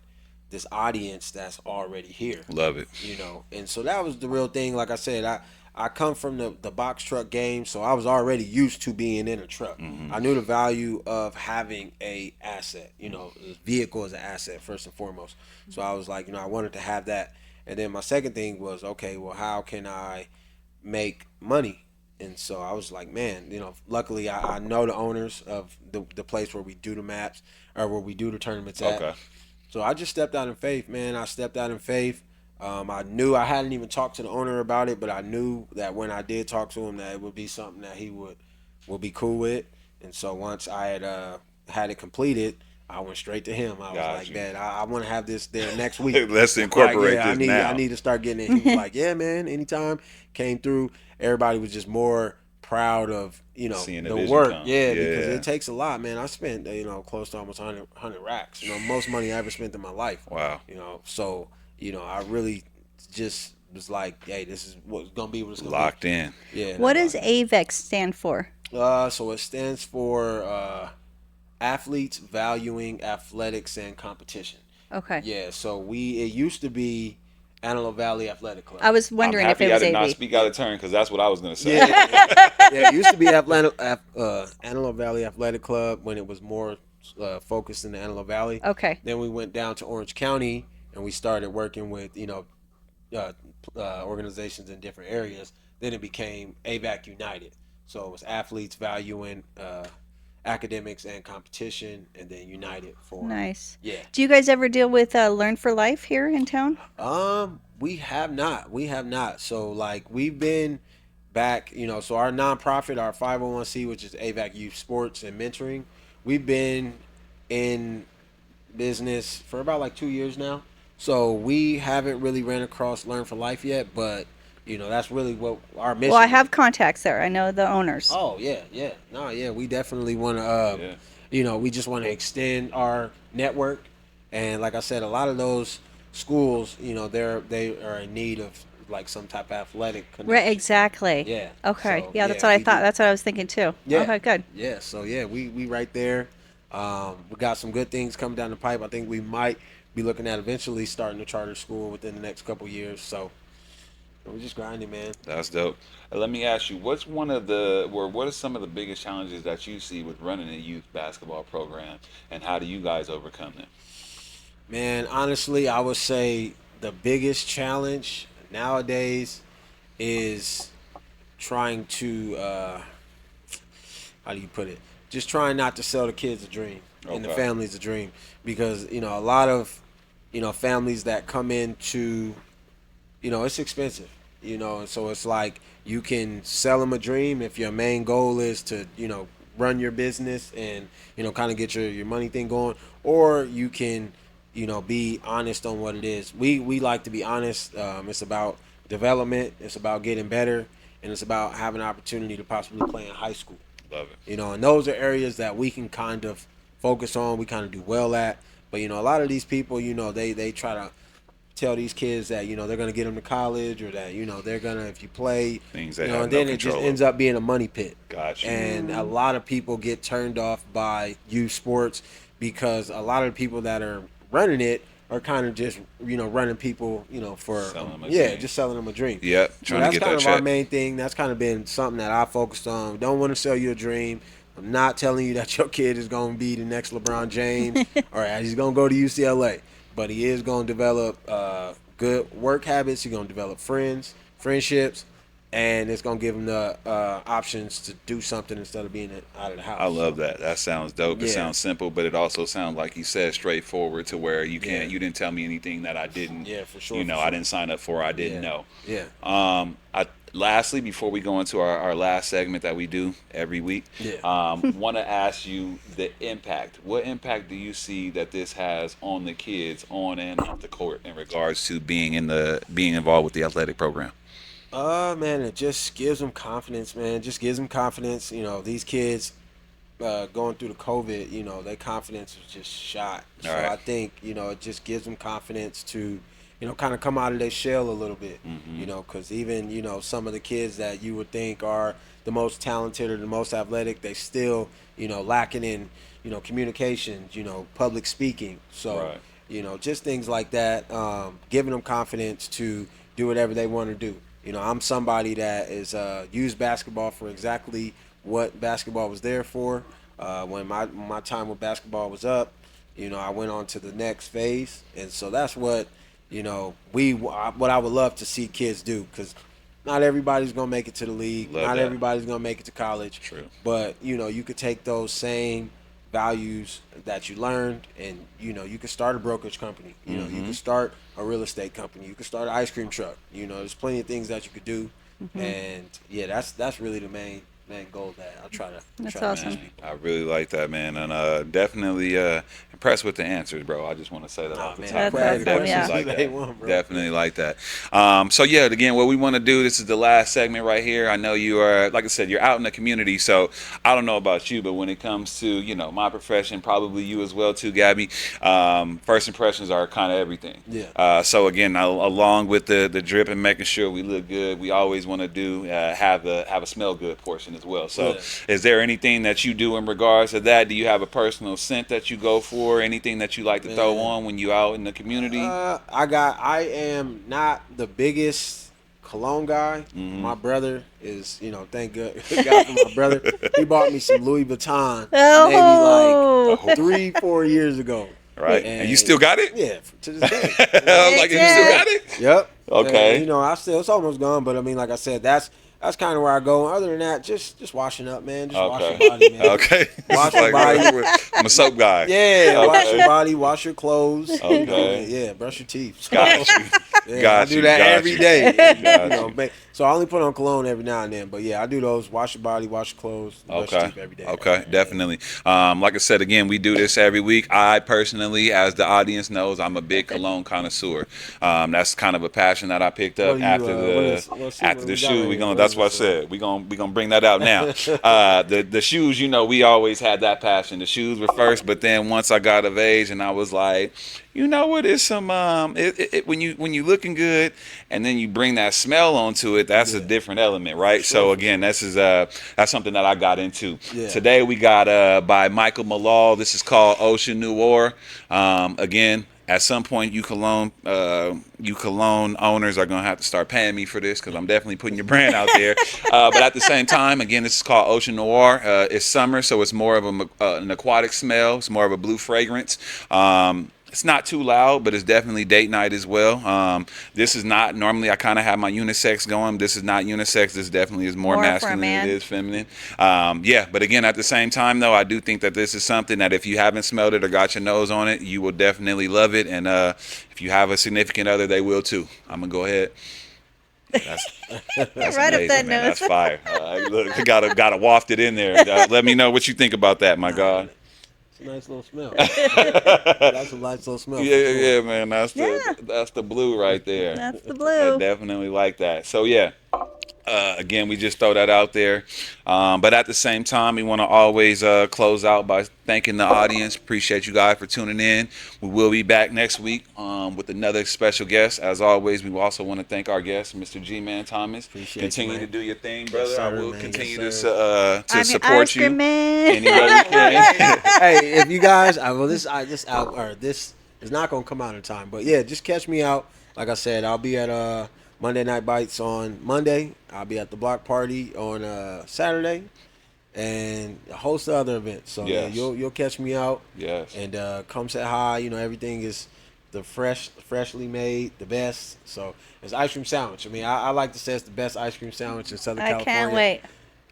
Speaker 3: this audience that's already here?
Speaker 1: Love it.
Speaker 3: And so that was the real thing. Like I said, I come from the box truck game, so I was already used to being in a truck. I knew the value of having a asset. The vehicle is an asset first and foremost. So I was like, I wanted to have that. And then my second thing was, okay, well, how can I make money? And so I was like, man, luckily I know the owners of the place where we do the maps, or where we do the tournaments at.
Speaker 1: Okay.
Speaker 3: So I just stepped out in faith, man. I stepped out in faith. I knew I hadn't even talked to the owner about it, but I knew that when I did talk to him, that it would be something that he would be cool with. And so once I had it completed, I went straight to him. I was
Speaker 1: Got
Speaker 3: like,
Speaker 1: you.
Speaker 3: man, I want to have this there next week.
Speaker 1: Let's incorporate
Speaker 3: Like, yeah,
Speaker 1: this
Speaker 3: I
Speaker 1: now.
Speaker 3: need to start getting it. He was like, yeah, man. Anytime. Came through. Everybody was just more proud of
Speaker 1: Seeing the
Speaker 3: the
Speaker 1: vision
Speaker 3: work.
Speaker 1: come.
Speaker 3: Yeah, because
Speaker 1: Yeah.
Speaker 3: it takes a lot, man. I spent close to almost 100 racks. Most money I ever spent in my life.
Speaker 1: Wow.
Speaker 3: So I really just was like, hey, this is what's gonna be what it's gonna
Speaker 1: Locked in.
Speaker 3: be. Yeah.
Speaker 2: What does AVEX stand for?
Speaker 3: So it stands for athletes valuing athletics and competition.
Speaker 2: Okay.
Speaker 3: Yeah. So it used to be Antelope Valley Athletic Club.
Speaker 2: I was
Speaker 1: I'm
Speaker 2: wondering if
Speaker 1: happy
Speaker 2: it
Speaker 1: I
Speaker 2: was
Speaker 1: did not
Speaker 2: AV.
Speaker 1: speak out of turn, because that's what I was going to say.
Speaker 3: Yeah, it used to be Antelope Valley Athletic Club when it was more focused in the Antelope Valley.
Speaker 2: Okay.
Speaker 3: Then we went down to Orange County and we started working with organizations in different areas. Then it became AVAC United. So it was athletes valuing academics and competition, and then United for
Speaker 2: Nice.
Speaker 3: yeah.
Speaker 2: Do you guys ever deal with Learn for Life here in town?
Speaker 3: We have not. We have not. So like we've been back, so our nonprofit, our 501c, which is AVAC Youth Sports and Mentoring, we've been in business for about like 2 years now. So we haven't really ran across Learn for Life yet, but that's really what our mission
Speaker 2: Well, I
Speaker 3: is.
Speaker 2: have contacts there. I know the owners.
Speaker 3: Oh yeah. No, yeah, we definitely want to
Speaker 1: Yeah.
Speaker 3: we just want to extend our network. And like I said, a lot of those schools, they are in need of like some type of athletic connection.
Speaker 2: Right, exactly.
Speaker 3: Yeah.
Speaker 2: Okay.
Speaker 3: So,
Speaker 2: Yeah, that's what I
Speaker 3: we
Speaker 2: thought.
Speaker 3: do-
Speaker 2: That's what I was thinking too.
Speaker 3: Yeah.
Speaker 2: Okay, good.
Speaker 3: Yeah, so yeah, we right there. We got some good things coming down the pipe. I think we might be looking at eventually starting a charter school within the next couple years. So we're just grinding, man.
Speaker 1: That's dope. Let me ask you, what are some of the biggest challenges that you see with running a youth basketball program, and how do you guys overcome them?
Speaker 3: Man, honestly, I would say the biggest challenge nowadays is trying to how do you put it? Just trying not to sell the kids a dream and the
Speaker 1: Okay.
Speaker 3: families a dream, because a lot of families that come into it's expensive, and so it's like you can sell them a dream if your main goal is to run your business and kind of get your money thing going, or you can be honest on what it is. We like to be honest. It's about development, it's about getting better, and it's about having an opportunity to possibly play in high school.
Speaker 1: Love it.
Speaker 3: And those are areas that we can kind of focus on, we kind of do well at. But a lot of these people, they try to tell these kids that they're gonna get them to college, or that they're gonna, if you play,
Speaker 1: Things they have
Speaker 3: and
Speaker 1: no
Speaker 3: then it just
Speaker 1: control
Speaker 3: ends
Speaker 1: over.
Speaker 3: up being a money pit.
Speaker 1: Gotcha.
Speaker 3: And a lot of people get turned off by youth sports because a lot of the people that are running it are kind of just running people for
Speaker 1: Selling them a dream.
Speaker 3: just selling them a dream.
Speaker 1: Yep,
Speaker 3: So
Speaker 1: trying to
Speaker 3: that's
Speaker 1: get
Speaker 3: kind
Speaker 1: that
Speaker 3: of our
Speaker 1: check.
Speaker 3: main thing. That's kind of been something that I focused on. Don't want to sell you a dream. I'm not telling you that your kid is going to be the next LeBron James or he's going to go to UCLA, but he is going to develop good work habits. He's going to develop friendships, and it's going to give him the options to do something instead of being out of the house.
Speaker 1: I love that. That sounds dope. It
Speaker 3: Yeah.
Speaker 1: sounds simple, but it also sounds like you said straightforward to where you can't.
Speaker 3: Yeah.
Speaker 1: You didn't tell me anything that I didn't.
Speaker 3: Yeah, for sure,
Speaker 1: You know,
Speaker 3: for
Speaker 1: I
Speaker 3: sure.
Speaker 1: didn't sign up for. I didn't
Speaker 3: Yeah.
Speaker 1: know.
Speaker 3: Yeah.
Speaker 1: Lastly, before we go into our last segment that we do every week,
Speaker 3: Yeah.
Speaker 1: want to ask you the impact. What impact do you see that this has on the kids on and off the court in regards to being involved with the athletic program?
Speaker 3: Man, it just gives them confidence, man. It just gives them confidence. These kids going through the COVID, their confidence was just shot. So
Speaker 1: All right.
Speaker 3: I think, it just gives them confidence to, kind of come out of their shell a little bit. Because even, some of the kids that you would think are the most talented or the most athletic, they still, lacking in, communications, public speaking. So,
Speaker 1: Right.
Speaker 3: just things like that, giving them confidence to do whatever they want to do. I'm somebody that is used basketball for exactly what basketball was there for. When my time with basketball was up, I went on to the next phase, and so that's what what I would love to see kids do, because not everybody's gonna make it to the league,
Speaker 1: Love
Speaker 3: not
Speaker 1: that.
Speaker 3: everybody's gonna make it to college.
Speaker 1: True.
Speaker 3: But you could take those same values that you learned, and you could start a brokerage company. You could start a real estate company. You could start an ice cream truck. There's plenty of things that you could do, and yeah, that's really the main goal that I try to.
Speaker 2: That's
Speaker 3: try to
Speaker 2: awesome.
Speaker 3: teach people.
Speaker 1: I really like that, man, and definitely impressed with the answers, bro. I just want to say that off the
Speaker 3: Man,
Speaker 1: top.
Speaker 2: That's
Speaker 1: man.
Speaker 2: awesome,
Speaker 1: Definitely
Speaker 2: yeah.
Speaker 1: like
Speaker 3: They
Speaker 1: that.
Speaker 3: won, bro.
Speaker 1: Definitely like that. So yeah, again, what we want to do. This is the last segment right here. I know you are, like I said, you're out in the community, so I don't know about you, but when it comes to my profession, probably you as well too, Gabby. First impressions are kind of everything.
Speaker 3: Yeah.
Speaker 1: So again, along with the drip and making sure we look good, we always want to do have a smell good portion as well. So,
Speaker 3: Yeah.
Speaker 1: is there anything that you do in regards to that? Do you have a personal scent that you go for? Anything that you like to throw
Speaker 3: Man.
Speaker 1: on when you out in the community?
Speaker 3: I am not the biggest cologne guy.
Speaker 1: Mm-hmm.
Speaker 3: My brother is, thank God for my brother. He bought me some Louis Vuitton
Speaker 2: Oh.
Speaker 3: maybe like 3-4 years ago.
Speaker 1: Right, and you still got it?
Speaker 3: Yeah, to this day.
Speaker 1: I was like, you still got it?
Speaker 3: Yep.
Speaker 1: Okay.
Speaker 3: And, it's almost gone, but I mean, like I said, that's kind of where I go. Other than that, just washing up, man. Just wash your
Speaker 1: Okay.
Speaker 3: body, man.
Speaker 1: Okay.
Speaker 3: Wash
Speaker 1: It's
Speaker 3: your body.
Speaker 1: I'm a soap guy.
Speaker 3: Yeah, wash
Speaker 1: Okay.
Speaker 3: your body, wash your clothes.
Speaker 1: Okay.
Speaker 3: Yeah, brush your teeth.
Speaker 1: Got you.
Speaker 3: Yeah,
Speaker 1: Got
Speaker 3: I do
Speaker 1: you,
Speaker 3: that
Speaker 1: got
Speaker 3: every
Speaker 1: you.
Speaker 3: day.
Speaker 1: Got you.
Speaker 3: So I only put on cologne every now and then. But yeah, I do those. Wash your body, wash your clothes, brush your
Speaker 1: Okay.
Speaker 3: teeth every day.
Speaker 1: Okay. Definitely. Like I said, again, we do this every week. I personally, as the audience knows, I'm a big cologne connoisseur. That's kind of a passion that I picked
Speaker 3: What
Speaker 1: up
Speaker 3: do you,
Speaker 1: after
Speaker 3: let's see
Speaker 1: after
Speaker 3: what
Speaker 1: the
Speaker 3: we got
Speaker 1: shoe.
Speaker 3: right
Speaker 1: We
Speaker 3: here.
Speaker 1: gonna.
Speaker 3: What
Speaker 1: That's
Speaker 3: is
Speaker 1: what I
Speaker 3: this,
Speaker 1: said. We gonna bring that out now. The shoes. We always had that passion. The shoes were first, but then once I got of age, and I was like, you know what? It's some when you looking good, and then you bring that smell onto it. That's a
Speaker 3: Yeah.
Speaker 1: different element, right? So again, that's something that I got into.
Speaker 3: Yeah.
Speaker 1: Today we got by Michael Malal. This is called Ocean Noir. Again, at some point, you cologne owners are gonna have to start paying me for this, because I'm definitely putting your brand out there. But at the same time, again, this is called Ocean Noir. It's summer, so it's more of an aquatic smell. It's more of a blue fragrance. It's not too loud, but it's definitely date night as well. This is not normally. I kind of have my unisex going. This is not unisex. This definitely is more
Speaker 2: More for a
Speaker 1: masculine than
Speaker 2: man.
Speaker 1: it is feminine. Yeah, but again, at the same time, though, I do think that this is something that if you haven't smelled it or got your nose on it, you will definitely love it. And if you have a significant other, they will too. I'm gonna go ahead. That's
Speaker 2: Right up
Speaker 1: amazing,
Speaker 2: that
Speaker 1: man.
Speaker 2: nose.
Speaker 1: That's fire. Look, you gotta waft it in there. Let me know what you think about that, my God.
Speaker 3: It's a nice little smell. That's a nice little smell. for
Speaker 1: Yeah,
Speaker 3: sure.
Speaker 1: yeah, man.
Speaker 2: Yeah.
Speaker 1: That's the blue right there.
Speaker 2: That's the
Speaker 1: I
Speaker 2: blue.
Speaker 1: definitely like that. So yeah, Again, we just throw that out there. But at the same time, we want to always close out by thanking the audience. Appreciate you guys for tuning in. We will be back next week with another special guest. As always, we also want to thank our guest, Mr. G-Man Thomas.
Speaker 3: Appreciate
Speaker 1: Continue
Speaker 3: you,
Speaker 1: to
Speaker 3: man.
Speaker 1: do your thing, brother.
Speaker 3: Yes, sir,
Speaker 1: I will
Speaker 3: man.
Speaker 1: continue
Speaker 3: Yes,
Speaker 1: to
Speaker 2: I'm your
Speaker 1: support
Speaker 2: ice cream
Speaker 1: you
Speaker 2: man.
Speaker 1: any way we can.
Speaker 3: Hey, if you guys, this is not gonna come out in time, but yeah, just catch me out. Like I said, I'll be at Monday Night Bites on Monday. I'll be at the block party on Saturday, and a host of other events. So yeah,
Speaker 1: Yes.
Speaker 3: you'll catch me out.
Speaker 1: Yes.
Speaker 3: And come say hi. You know, everything is the freshly made, the best. So it's ice cream sandwich. I mean, I like to say it's the best ice cream sandwich in Southern
Speaker 2: I
Speaker 3: California.
Speaker 2: can't wait.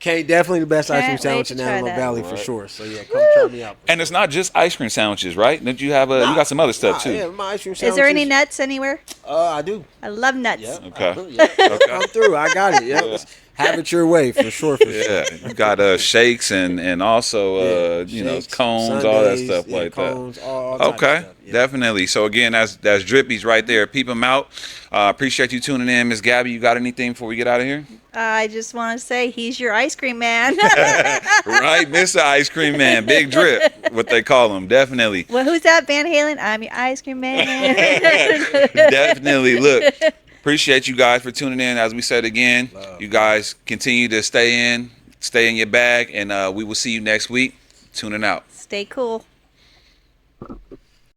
Speaker 3: Definitely the best ice cream
Speaker 2: Can't wait
Speaker 3: sandwich
Speaker 2: to
Speaker 3: in
Speaker 2: try
Speaker 3: Antelope
Speaker 2: that.
Speaker 3: Valley for
Speaker 1: Right.
Speaker 3: sure. So yeah, come try me out.
Speaker 1: And it's not just ice cream sandwiches, right? Don't you have you got some other stuff too?
Speaker 3: Yeah, my ice cream sandwiches.
Speaker 2: Is there any nuts anywhere?
Speaker 3: I do.
Speaker 2: I love nuts.
Speaker 3: Yeah.
Speaker 1: Okay.
Speaker 3: Yeah.
Speaker 1: Okay.
Speaker 3: Come through. I got it. Yeah.
Speaker 1: Yeah.
Speaker 3: Have it your way for sure. For sure.
Speaker 1: Yeah, you got shakes and also you know,
Speaker 3: Shakes,
Speaker 1: cones, all that
Speaker 3: sundaes,
Speaker 1: stuff
Speaker 3: yeah,
Speaker 1: like
Speaker 3: cones,
Speaker 1: that.
Speaker 3: all types of
Speaker 1: Okay,
Speaker 3: stuff, yeah.
Speaker 1: definitely. So again, that's Drippy's right there. Peep them out. Appreciate you tuning in, Miss Gabby. You got anything before we get out of here?
Speaker 2: I just want to say he's your ice cream man.
Speaker 1: Right, Mr. Ice Cream Man, Big Drip, what they call him. Definitely,
Speaker 2: Well, who's that? Van Halen? I'm your ice cream man.
Speaker 1: definitely. Look, appreciate you guys for tuning in. As we said again,
Speaker 3: Love.
Speaker 1: you guys continue to stay in your bag, and we will see you next week. Tuning out.
Speaker 2: Stay cool.